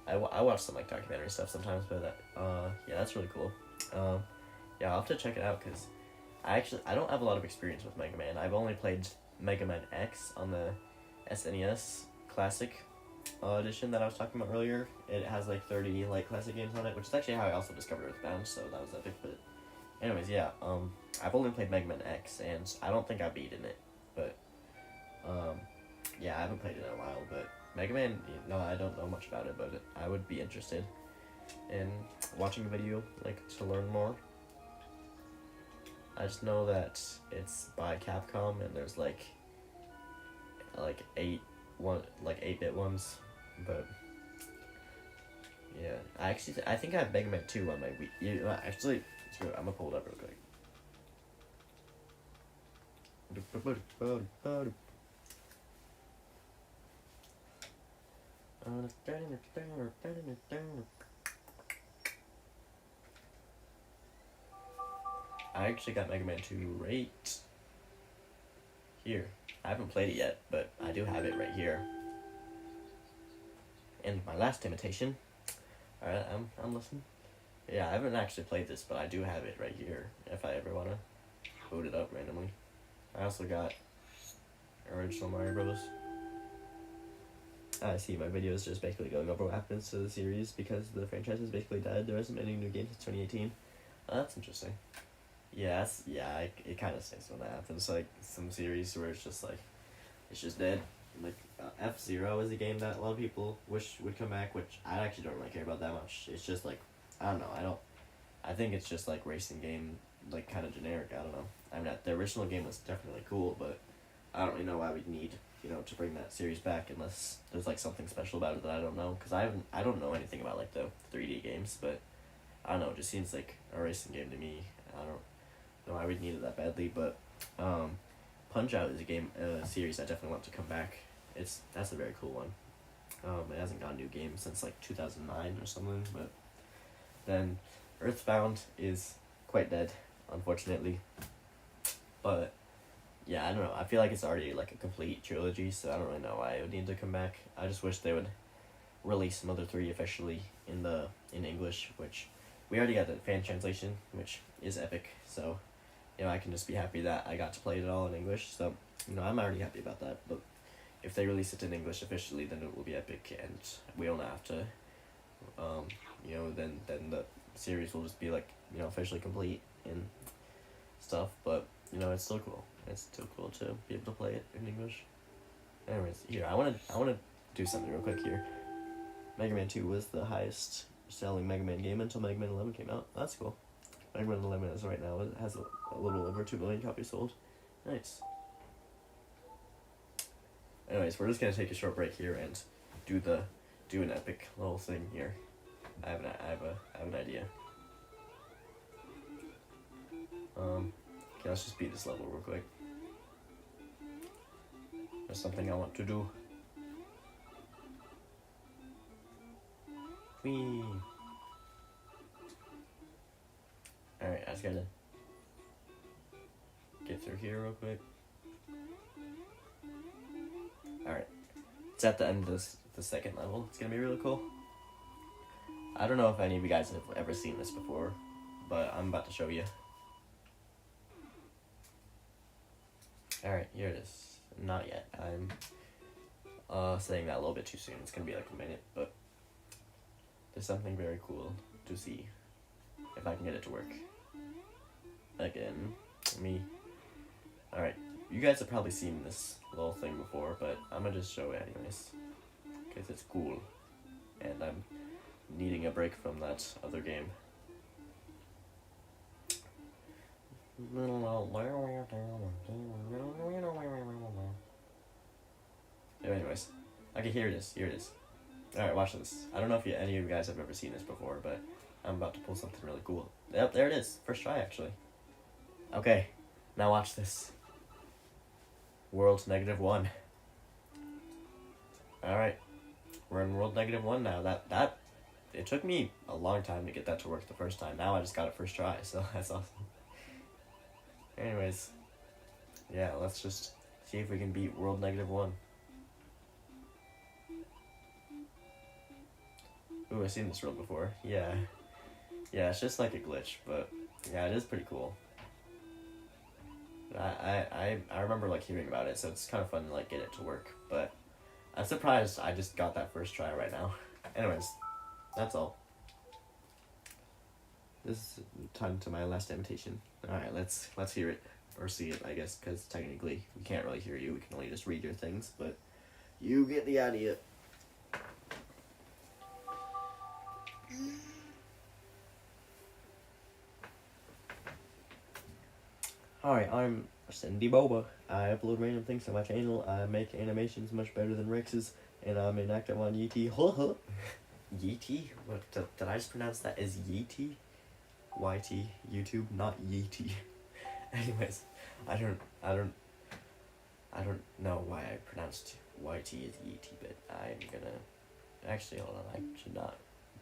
I watch some, like, documentary stuff sometimes, but yeah, that's really cool. Yeah, I'll have to check it out, because I don't have a lot of experience with Mega Man. I've only played Mega Man X on the SNES Classic edition that I was talking about earlier. It has, like, 30, like, classic games on it, which is actually how I also discovered Earthbound, so that was epic. But anyways, yeah, I've only played Mega Man X, and I don't think I beaten it, but yeah, I haven't played it in a while. But Mega Man, no, I don't know much about it, but I would be interested. in watching the video, like, to learn more. I just know that it's by Capcom, and there's like 8-bit ones, but yeah, I think I have Mega Man 2 on my Wii. Yeah, actually, I'm gonna pull it up real quick. I actually got Mega Man 2 right here. I haven't played it yet, but I do have it right here. And my last imitation. Alright, I'm listening. Yeah, I haven't actually played this, but I do have it right here if I ever wanna boot it up randomly. I also got original Mario Bros. I see my video is just basically going over what happens to the series because the franchise is basically dead. There isn't any new games since 2018. Oh, that's interesting. Yeah, it kind of stinks when that happens. Like, some series where it's just like, it's just dead. Like, F-Zero is a game that a lot of people wish would come back, which I actually don't really care about that much. It's just like, I don't know, I think it's just like racing game, like, kind of generic, I don't know. I mean, the original game was definitely cool, but I don't really know why we'd need, to bring that series back unless there's, like, something special about it that I don't know, because I don't know anything about, like, the 3D games, but I don't know, it just seems like a racing game to me. I don't know why we'd need it that badly, but Punch-Out is a series I definitely want to come back. That's a very cool one. It hasn't got a new game since, like, 2009 or something, but then Earthbound is quite dead, unfortunately. But yeah, I don't know. I feel like it's already like a complete trilogy, so I don't really know why it would need to come back. I just wish they would release Mother 3 officially in English, which we already got the fan translation, which is epic. So, I can just be happy that I got to play it all in English. So, I'm already happy about that. But if they release it in English officially, then it will be epic, and we don't have to, then the series will just be like, officially complete and stuff. But it's still cool. It's still cool to be able to play it in English. Anyways, here I wanna do something real quick here. Mega Man 2 was the highest selling Mega Man game until Mega Man 11 came out. That's cool. Mega Man 11 is right now, it has a little over 2 million copies sold. Nice. Anyways, we're just gonna take a short break here and do an epic little thing here. I have an idea. Okay, let's just beat this level real quick. There's something I want to do. Whee! Alright, I just gotta get through here real quick. Alright. It's at the end of the second level. It's gonna be really cool. I don't know if any of you guys have ever seen this before, but I'm about to show you. Alright, here it is. Not yet. I'm saying that a little bit too soon. It's gonna be like a minute, but there's something very cool to see. If I can get it to work. Again, me. Alright, you guys have probably seen this little thing before, but I'm gonna just show it anyways. Because it's cool. And I'm needing a break from that other game. Anyways, okay, here it is. Alright, watch this. I don't know if any of you guys have ever seen this before, but I'm about to pull something really cool. Yep, there it is. First try, actually. Okay, now watch this. World -1. Alright, we're in World -1 now. That it took me a long time to get that to work the first time. Now I just got it first try, so that's awesome. Anyways, yeah, let's just see if we can beat World -1. Ooh, I've seen this world before. Yeah, it's just like a glitch, but yeah, it is pretty cool. I remember like hearing about it, so it's kind of fun to like get it to work. But I'm surprised I just got that first try right now. Anyways, that's all. This is time to my last imitation. Alright, let's hear it. Or see it, I guess, because technically we can't really hear you. We can only just read your things, but you get the idea. Hi, I'm Cindy Boba. I upload random things to my channel. I make animations much better than Rex's, and I'm an active on Yeetie. Yeetie? What, did I just pronounce that as Yeetie? YT, YouTube, not Yeetie. Anyways, I don't know why I pronounced YT as Yeetie, but I'm gonna, actually, hold on, I should not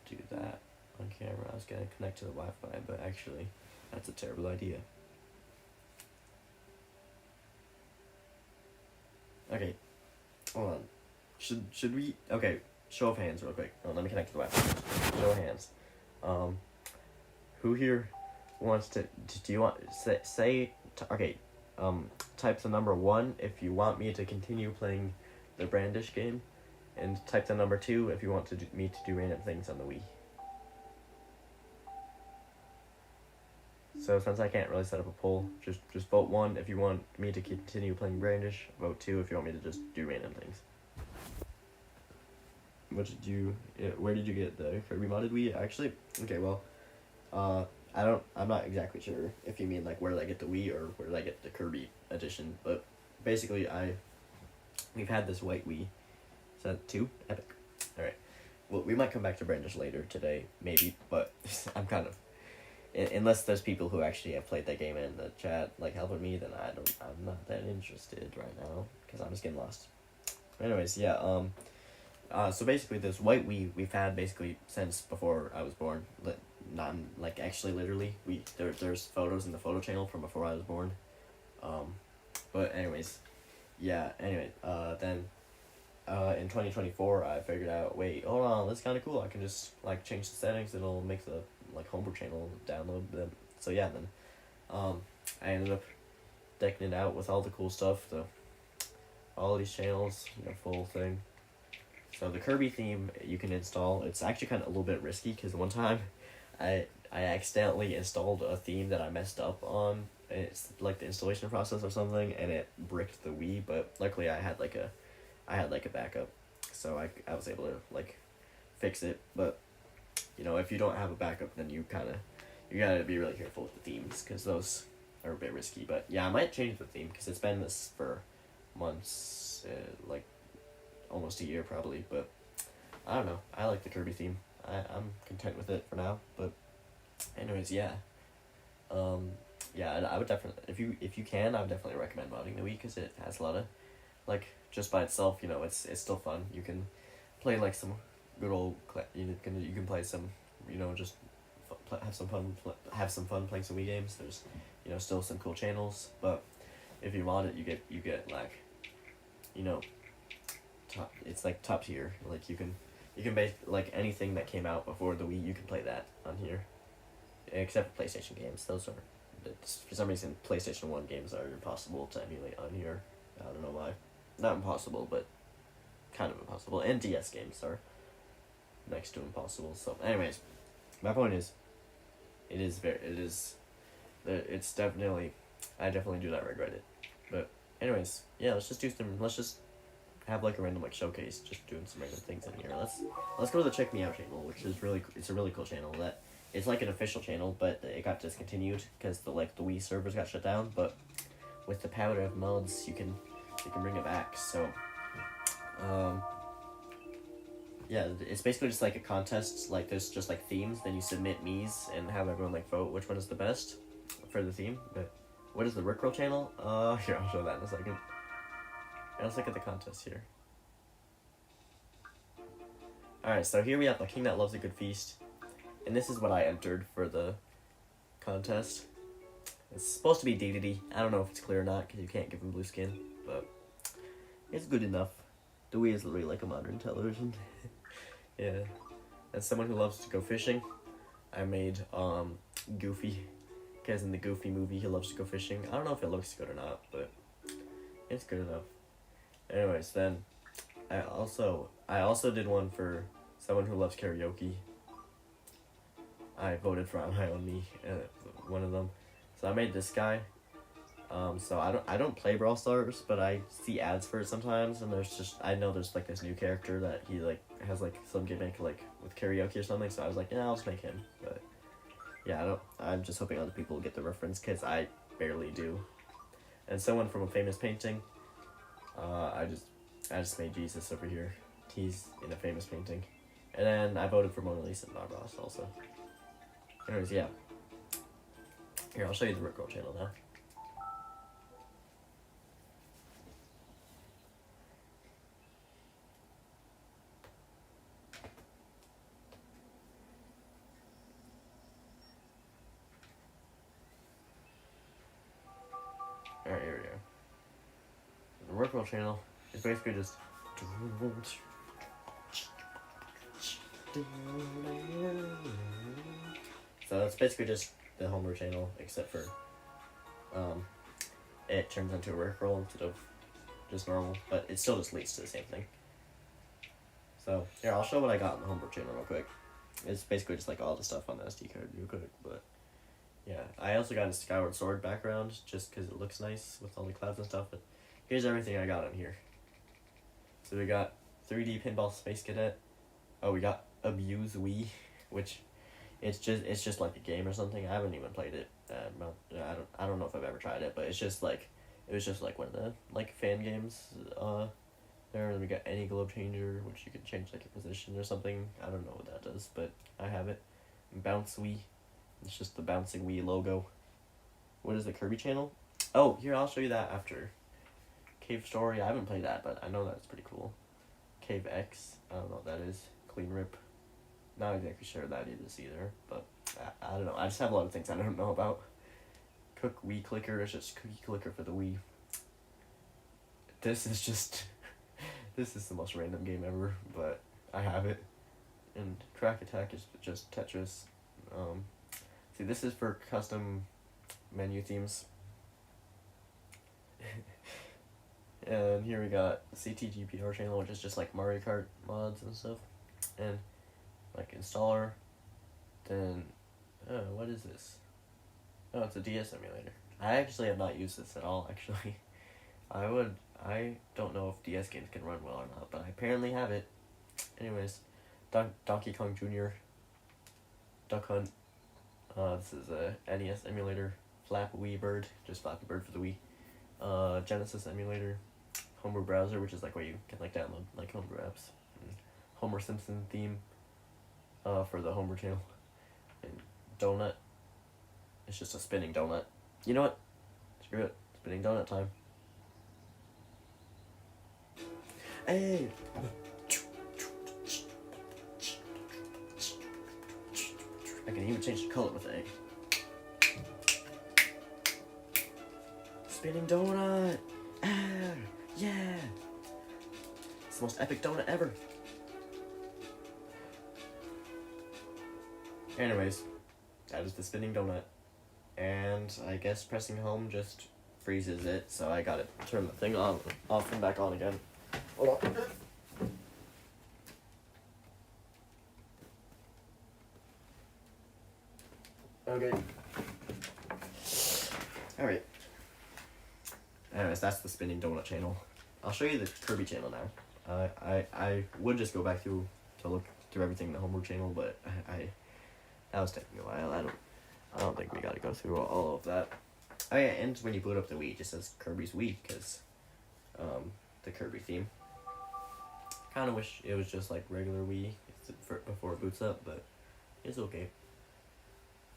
do that on camera. I was gonna connect to the Wi-Fi, but actually, that's a terrible idea. Okay, hold on. Should we? Okay, show of hands real quick. Oh, let me connect to the Wi-Fi. Show of hands. Who here wants to? Do you want okay? Type the number 1 if you want me to continue playing the Brandish game, and type the number 2 if you want me to do random things on the Wii. So since I can't really set up a poll, just vote 1 if you want me to continue playing Brandish. Vote 2 if you want me to just do random things. Where did you get the Kirby modded Wii? Actually, okay, well, I'm not exactly sure if you mean like where did I get the Wii or where did I get the Kirby edition, but basically we've had this white Wii. Is that 2? Epic. Alright. Well, we might come back to Brandish later today, maybe, but I'm kind of, unless there's people who actually have played that game in the chat, like, helping me, then I'm not that interested right now, because I'm just getting lost. Anyways, yeah, so basically this white Wii we've had basically since before I was born. Not, like, actually literally, there's photos in the photo channel from before I was born. But anyways, yeah, anyway, then, in 2024, I figured out, wait, hold on, that's kind of cool, I can just, like, change the settings, it'll make the, like, homebrew channel download them. So yeah, then, I ended up decking it out with all the cool stuff, all these channels, full thing. So the Kirby theme you can install. It's actually kind of a little bit risky, because one time I accidentally installed a theme that I messed up on. It's like the installation process or something, and it bricked the Wii, but luckily I had like a backup, so I was able to like fix it. But if you don't have a backup, then you gotta be really careful with the themes, because those are a bit risky. But yeah, I might change the theme, because it's been this for months, like almost a year probably, but I don't know, I like the Kirby theme. I'm content with it for now. But anyways, yeah, yeah, I would definitely, if you can, I would definitely recommend modding the Wii, because it has a lot of, like, just by itself, it's still fun. You can play like some good old you can play some, just have some fun playing some Wii games. There's still some cool channels, but if you mod it, you get like it's like top tier. Like you can base like anything that came out before the Wii, you can play that on here, except for PlayStation games. Those are, for some reason, PlayStation 1 games are impossible to emulate on here. I don't know why. Not impossible, but kind of impossible. And DS games are next to impossible. So anyways, my point is, it's definitely, I definitely do not regret it. But anyways, yeah, let's just have like a random like showcase, just doing some random things in here. Let's go to the Check Me Out channel, which is it's a really cool channel. That it's like an official channel, but it got discontinued because the Wii servers got shut down. But with the power of mods, you can bring it back. So yeah, it's basically just like a contest. Like there's just like themes, then you submit Mii's and have everyone like vote which one is the best for the theme. But what is the Rickroll channel? Here, I'll show that in a second. Let's look at the contest here. Alright, so here we have a king that loves a good feast. And this is what I entered for the contest. It's supposed to be DDD. I don't know if it's clear or not, because you can't give him blue skin. But it's good enough. The Wii is literally like a modern television. Yeah. As someone who loves to go fishing, I made Goofy. Because in the Goofy movie, he loves to go fishing. I don't know if it looks good or not, but it's good enough. Anyways, then I also did one for someone who loves karaoke. I voted for my own me, one of them. So I made this guy. So I don't play Brawl Stars, but I see ads for it sometimes, and I know there's like this new character that he like has like some gimmick like with karaoke or something. So I was like, yeah, I'll just make him. But yeah, I'm just hoping other people get the reference, because I barely do. And someone from a famous painting, I just made Jesus over here. He's in a famous painting. And then I voted for Mona Lisa and Bob Ross also. Anyways, yeah. Here, I'll show you the Rickroll channel now. Alright, here we go. The Rickroll channel is basically just... So it's basically just the Homer channel, except for it turns into a Rickroll instead of just normal, but it still just leads to the same thing. So here, I'll show what I got on the Homer channel real quick. It's basically just like all the stuff on the SD card real quick, but yeah. I also got a Skyward Sword background just because it looks nice with all the clouds and stuff, but here's everything I got on here. So we got 3D Pinball Space Cadet. Oh, we got Abuse Wii, which it's just like a game or something. I haven't even played it. I don't know if I've ever tried it, but it was just like one of the like fan games. There we got Any Globe Changer, which you can change like a position or something. I don't know what that does, but I have it. Bounce Wii. It's just the bouncing Wii logo. What is the Kirby channel? Oh, here, I'll show you that after. Cave Story, I haven't played that, but I know that's pretty cool. Cave X, I don't know what that is. Clean Rip, not exactly sure what that is either, but I don't know. I just have a lot of things I don't know about. Cook Wii Clicker, it's just Cookie Clicker for the Wii. This is just, this is the most random game ever, but I have it. And Crack Attack is just Tetris. See, this is for custom menu themes. And here we got CTGPR channel, which is just like Mario Kart mods and stuff. And like installer. Then, what is this? Oh, it's a DS emulator. I actually have not used this at all, actually. I don't know if DS games can run well or not, but I apparently have it. Anyways, Donkey Kong Jr. Duck Hunt. This is a NES emulator. Flappy Bird, just Flappy Bird for the Wii. Genesis emulator. Homer browser, which is like where you can like download like Homer apps. And Homer Simpson theme for the Homer channel. And Donut. It's just a spinning donut. You know what? Screw it. Spinning donut time. Hey! I can even change the color with the egg. Spinning donut! Ah! Yeah! It's the most epic donut ever. Anyways, that is the spinning donut. And I guess pressing home just freezes it, so I gotta turn the thing on, off and back on again. Hold on. Okay. Alright. Anyways, that's the spinning donut channel. I'll show you the Kirby channel now. I would just go back to look through everything in the Homework channel, but that was taking a while. I don't think we gotta go through all of that. Oh yeah, and when you boot up the Wii, it just says Kirby's Wii, because the Kirby theme. Kinda wish it was just like regular Wii before it boots up, but it's okay.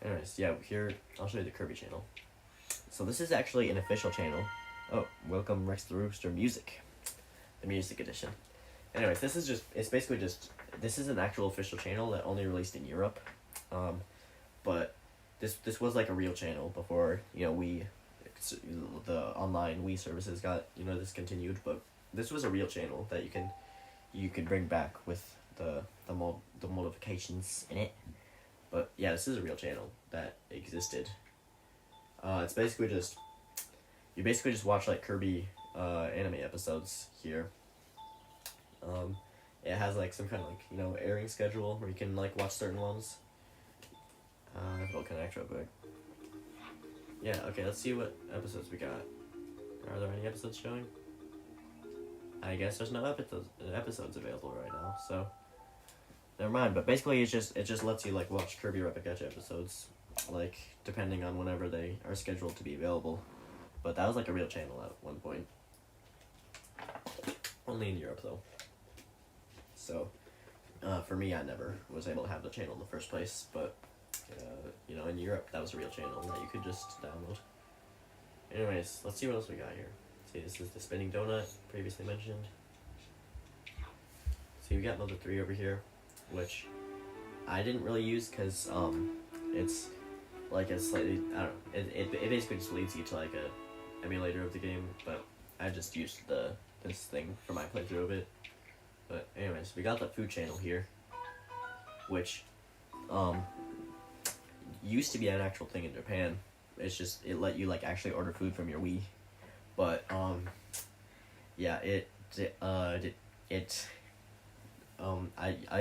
Anyways, yeah, here, I'll show you the Kirby channel. So this is actually an official channel. Oh, welcome Rex the Rooster Music. The music edition. Anyways, it's basically just, this is an actual official channel that only released in Europe. But this was like a real channel before, the online Wii services got, discontinued, but this was a real channel that you could bring back with the modifications in it. But yeah, this is a real channel that existed. It's basically just, you basically just watch like Kirby anime episodes here. It has like some kind of like, airing schedule where you can like watch certain ones. It'll connect real quick. Yeah, okay, let's see what episodes we got. Are there any episodes showing? I guess there's no episodes available right now, so never mind. But basically, it just lets you like watch Kirby Rapid Gotcha episodes. like depending on whenever they are scheduled to be available. But that was like a real channel at one point. Only in Europe though. So, for me, I never was able to have the channel in the first place. But, you know, in Europe, that was a real channel that you could just download. Anyways, let's see what else we got here. See, this is the spinning donut previously mentioned. See, we got Mother 3 over here, which I didn't really use because it's like a slightly, I don't know, it basically just leads you to like a emulator of the game, but I just used this thing for my playthrough of it. But anyways, we got the food channel here, which used to be an actual thing in Japan. It's just, it let you like actually order food from your Wii, but yeah, I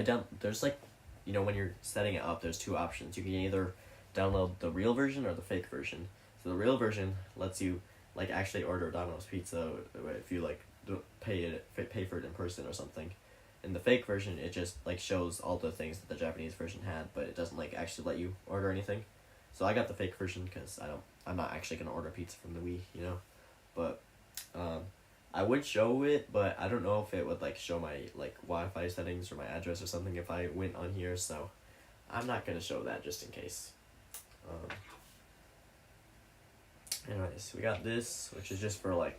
don't, there's like, you know, when you're setting it up, there's two options. You can either download the real version or the fake version. So the real version lets you like actually order Domino's pizza if you like pay for it in person or something. In the fake version, it just like shows all the things that the Japanese version had, but it doesn't like actually let you order anything. So I got the fake version because I'm not actually gonna order pizza from the Wii, you know. But I would show it, but I don't know if it would like show my like Wi-Fi settings or my address or something if I went on here. So I'm not gonna show that just in case. Anyways, we got this, which is just for like,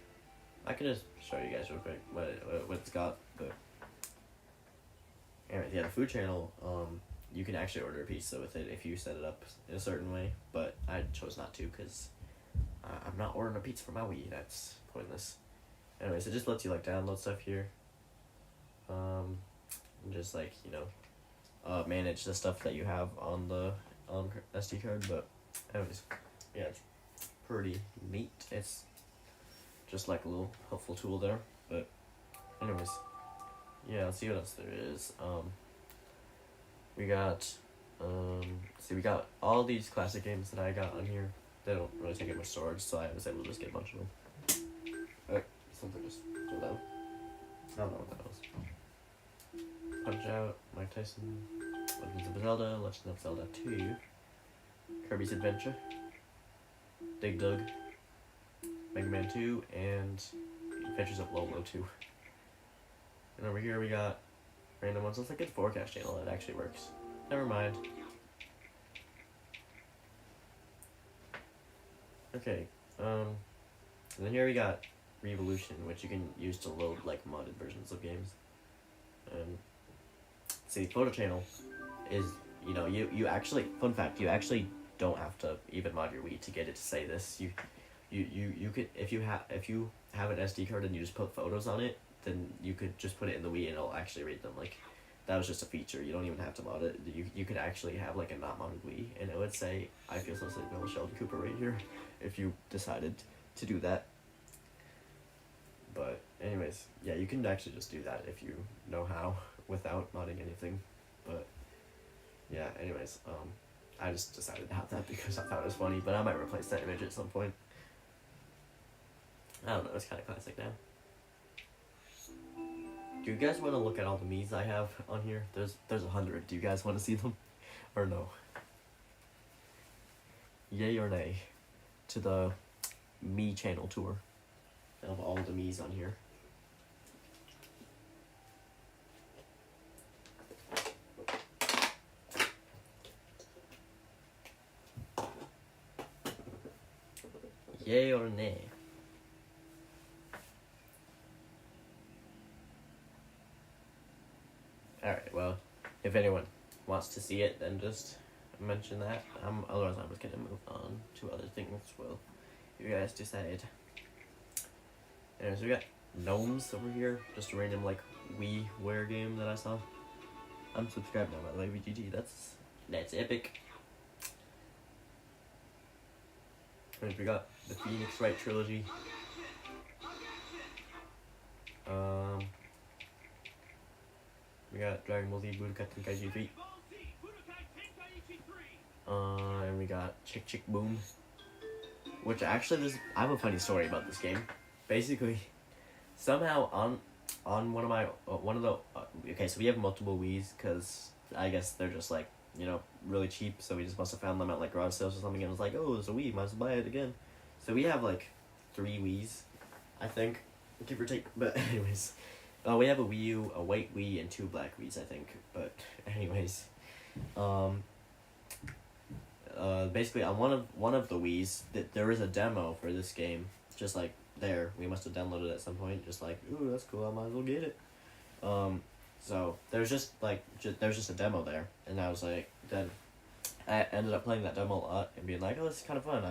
I can just show you guys real quick what it's got. But anyways, yeah, the food channel, you can actually order a pizza with it if you set it up in a certain way, but I chose not to because I'm not ordering a pizza for my Wii. That's pointless. Anyways, it just lets you like download stuff here, and just like, you know, manage the stuff that you have on the SD card. But anyways, yeah, it's pretty neat. It's just like a little helpful tool there. But anyways, yeah, let's see what else there is. We got we got all these classic games that I got on here. They don't really take up much storage, so I was able to just get a bunch of them. Something just fell down. I don't know what that was. Punch Out, Mike Tyson, Legends of Zelda, Legend of Zelda 2, Kirby's Adventure, Dig Dug, Mega Man 2, and Adventures of Lolo 2. And over here we got random ones. Looks like it's a forecast channel that actually works. Never mind. Okay, and then here we got Revolution, which you can use to load like modded versions of games. And see, Photo Channel is, you know, you actually, fun fact, you actually don't have to even mod your Wii to get it to say this. You could, if you have an SD card and you just put photos on it, then you could just put it in the Wii and it'll actually read them. Like, that was just a feature. You don't even have to mod it. You could actually have like a not modded Wii, and it would say, "I feel so sick, Bill Sheldon Cooper" right here, if you decided to do that. But anyways, yeah, you can actually just do that if you know how without modding anything. But yeah, anyways, I just decided to have that because I thought it was funny, but I might replace that image at some point. I don't know, it's kind of classic now. Do you guys want to look at all the Miis I have on here? There's 100. Do you guys want to see them? Or no? Yay or nay to the Mii channel tour of all the Miis on here? Yay or nay? Alright, well, if anyone wants to see it, then just mention that. Otherwise I'm just gonna move on to other things. Well, you guys decide. Anyways, we got Gnomes over here. Just a random, like, WiiWare game that I saw. I'm subscribed now, by the way, VGG. That's epic. And we got the Phoenix Wright trilogy. We got Dragon Ball Z Budokai Tenkaichi 3. And we got Chick Chick Boom. Which actually, I have a funny story about this game. Basically, somehow on one of the okay, so we have multiple Wiis because I guess they're just like you know, really cheap, so we just must have found them at like garage sales or something, and it was like, oh, there's a Wii, might as well buy it again. So we have like 3 Wiis, I think, give or take. But anyways, we have a Wii U, a white Wii, and 2 black Wiis, I think. But anyways, basically on one of the Wiis, there is a demo for this game, just like there. We must have downloaded it at some point, just like, ooh, that's cool, I might as well get it. So there's just like there's just a demo there, and I was like, then I ended up playing that demo a lot and being like, oh, this is kind of fun.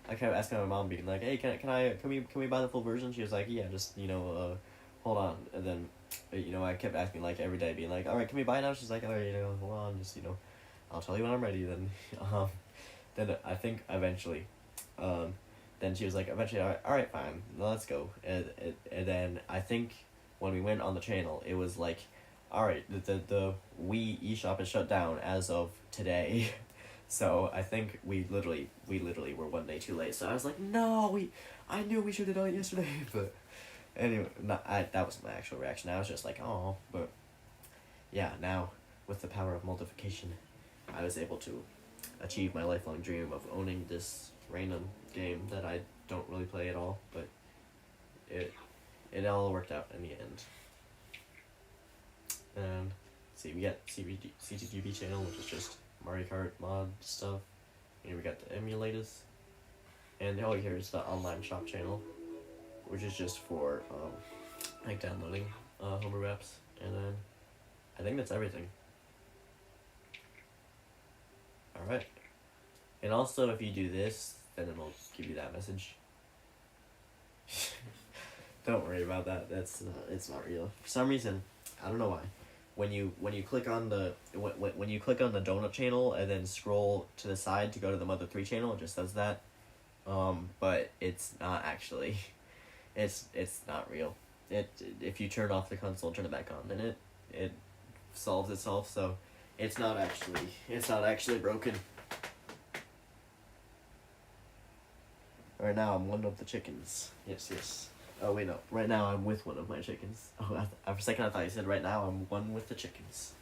I kept asking my mom, being like, hey, can we buy the full version? She was like, yeah, just hold on. And then I kept asking like every day, being like, all right, can we buy it now? She's like, all right, hold on, just I'll tell you when I'm ready. Then then I think eventually, then she was like, eventually, all right, fine, let's go. And then I think when we went on the channel, it was like, all right, the Wii eShop is shut down as of today. So I think we literally were one day too late. So I was like, no, I knew we should have done it yesterday. But anyway, that was my actual reaction. I was just like, oh, but yeah, now with the power of multiplication, I was able to achieve my lifelong dream of owning this random game that I don't really play at all, but it all worked out in the end. And see, we got CTGB channel, which is just Mario Kart mod stuff. We got the emulators, and all here is the online shop channel, which is just for like downloading homebrew apps. And then I think that's everything. All right. And also, if you do this, then it'll give you that message. Don't worry about that. It's not real. For some reason, I don't know why. When you click on the when you click on the donut channel and then scroll to the side to go to the Mother 3 channel, it just does that. But it's not actually. It's not real. If you turn off the console, turn it back on, then it solves itself. So it's not actually broken. Right now I'm one of the chickens. Yes. Oh wait, no. Right now I'm with one of my chickens. Oh, for a second I thought you said right now I'm one with the chickens.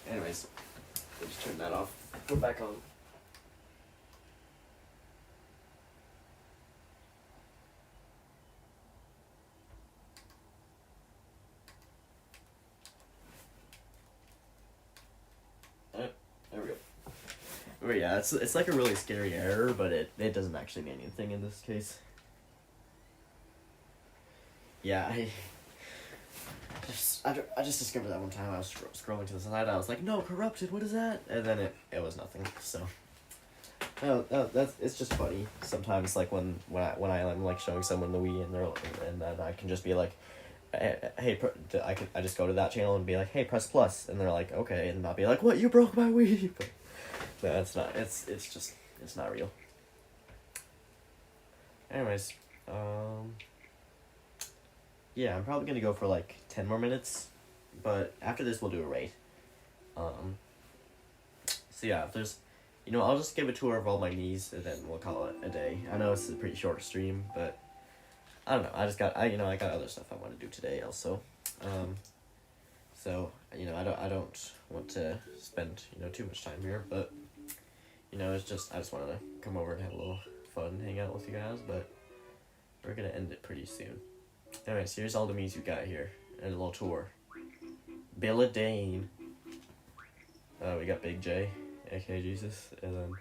Anyways, let's just turn that off. Put it back on. There we go. But yeah, it's like a really scary error, but it doesn't actually mean anything in this case. Yeah, I just discovered that one time. I was scrolling to the side. I was like, no, corrupted. What is that? And then it was nothing. So, it's just funny sometimes. Like when I'm like showing someone the Wii and then I can just be like, hey, I just go to that channel and be like, hey, press plus, and they're like, okay, and not be like, what, you broke my Wii? But no, it's not. It's not real. Anyways, yeah, I'm probably gonna go for like 10 more minutes, but after this we'll do a raid. So yeah, if there's, I'll just give a tour of all my knees and then we'll call it a day. I know it's a pretty short stream, but I don't know. I got other stuff I want to do today also. So I don't want to spend too much time here, but it's just I just wanted to come over and have a little fun, hang out with you guys, but we're gonna end it pretty soon. Anyways, here's all the memes we got here, and a little tour. Billa Dane. We got Big J, aka Jesus, and then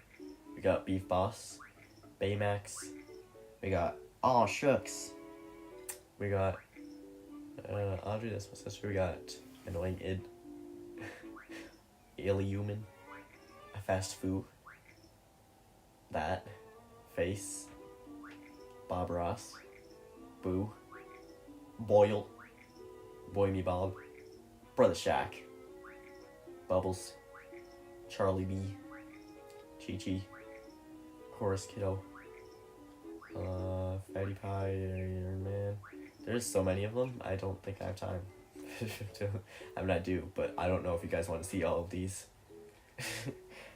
we got Beef Boss, Baymax, we got Aw Shucks, we got Audrey, that's my sister, we got Annoying Id, Human, Fast Foo, That, Face, Bob Ross, Boo, Boyle, Boy Me Bob, Brother Shaq, Bubbles, Charlie B, Chi Chi, Chorus Kiddo, Fatty Pie, man. There's so many of them, I don't think I have time. I mean, I do, but I don't know if you guys want to see all of these.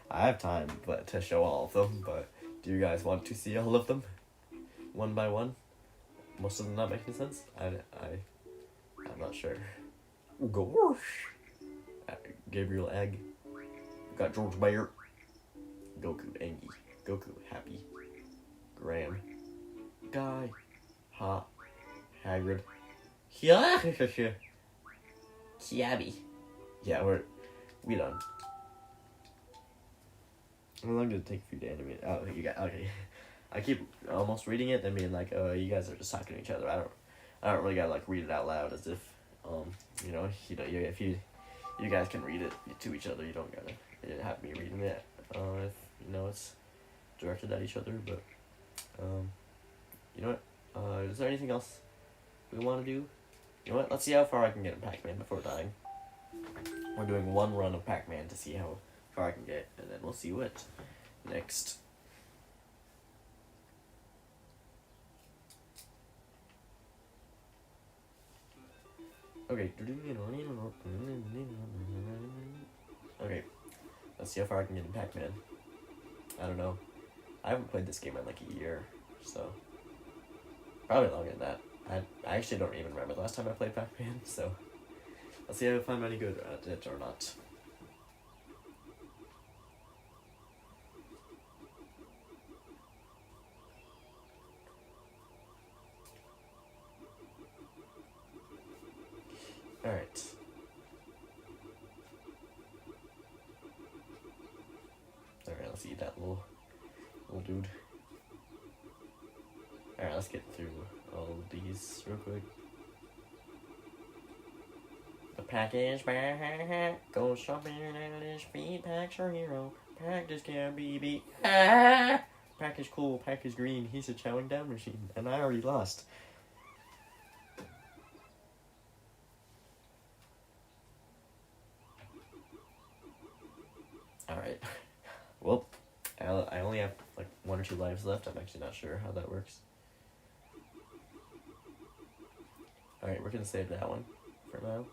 I have time, but to show all of them, but do you guys want to see all of them? One by one? Most of them not making sense? I'm not sure. Gosh. Gabriel Egg. Got George Bayer. Goku, Angie. Goku, Happy. Graham. Guy. Ha. Hagrid. Yeah. Kiabi. Yeah, we done. How long did it take for you to animate? Oh, you got okay. I keep almost reading it, then being like, "Oh, you guys are just talking to each other." I don't really gotta like read it out loud as if, if you guys can read it to each other, you don't gotta have me reading it. If it's directed at each other, but you know what? Is there anything else we want to do? You know what? Let's see how far I can get in Pac-Man before dying. We're doing one run of Pac-Man to see how far I can get, and then we'll see what next. Okay. Okay. Let's see how far I can get in Pac-Man. I don't know. I haven't played this game in like a year, so probably longer than that. I actually don't even remember the last time I played Pac-Man, so let's see if I'm any good at it or not. Alright. Alright, let's eat that little dude. Alright, let's get through all of these real quick. The package back, go shopping at his feet, Pack's your hero, Pack just can't be beat. Pack is cool, Pack is green, he's a chowing down machine, and I already lost. Alright. Well, I only have like 1 or 2 lives left. I'm actually not sure how that works. Alright, we're gonna save that one for now.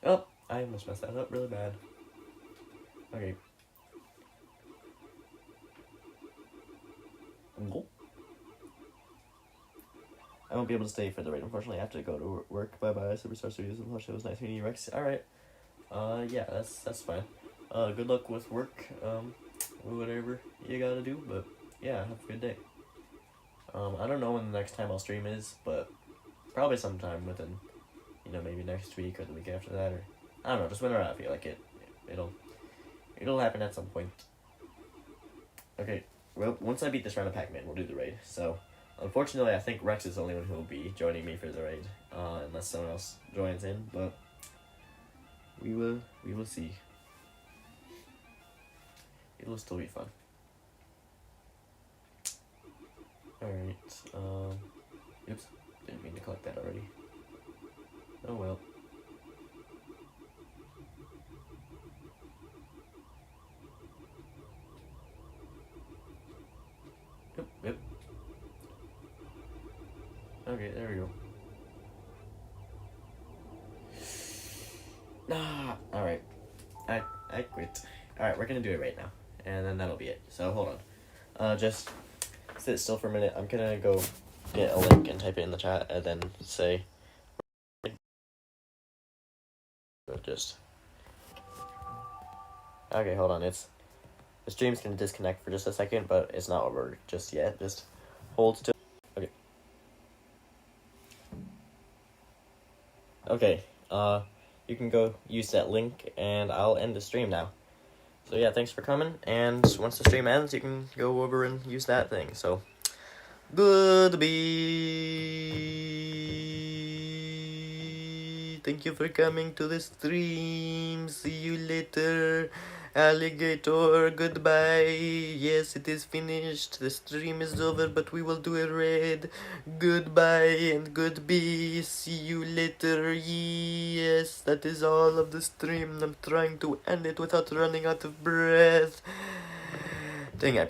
Oh, I almost messed that up really bad. Okay. I won't be able to stay for the raid, unfortunately. I have to go to work. Bye-bye, Superstar Studios. It was nice meeting you, Rex. Alright. Yeah, that's fine. Good luck with work, whatever you gotta do, but yeah, have a good day. I don't know when the next time I'll stream is, but probably sometime within, maybe next week or the week after that, or I don't know, just whenever I feel like it. It'll happen at some point. Okay, well, once I beat this round of Pac-Man, we'll do the raid. So, unfortunately, I think Rex is the only one who will be joining me for the raid, unless someone else joins in, but we will see. It'll still be fun. Alright, oops, didn't mean to collect that already. Oh well. Yep. Okay, there we go. Alright. I quit. Alright, we're gonna do it right now. And then that'll be it. So, hold on. Just sit still for a minute. I'm gonna go get a link and type it in the chat and then say... Just... Okay, hold on. The stream's gonna disconnect for just a second, but it's not over just yet. Just hold still. Okay. Okay, you can go use that link, and I'll end the stream now. So yeah, thanks for coming, and once the stream ends, you can go over and use that thing. So, goodbye. Thank you for coming to the stream. See you later. Alligator, goodbye. Yes, it is finished. The stream is over, but we will do a raid. Goodbye and goodbye. See you later. Yes, that is all of the stream. I'm trying to end it without running out of breath. Dang, I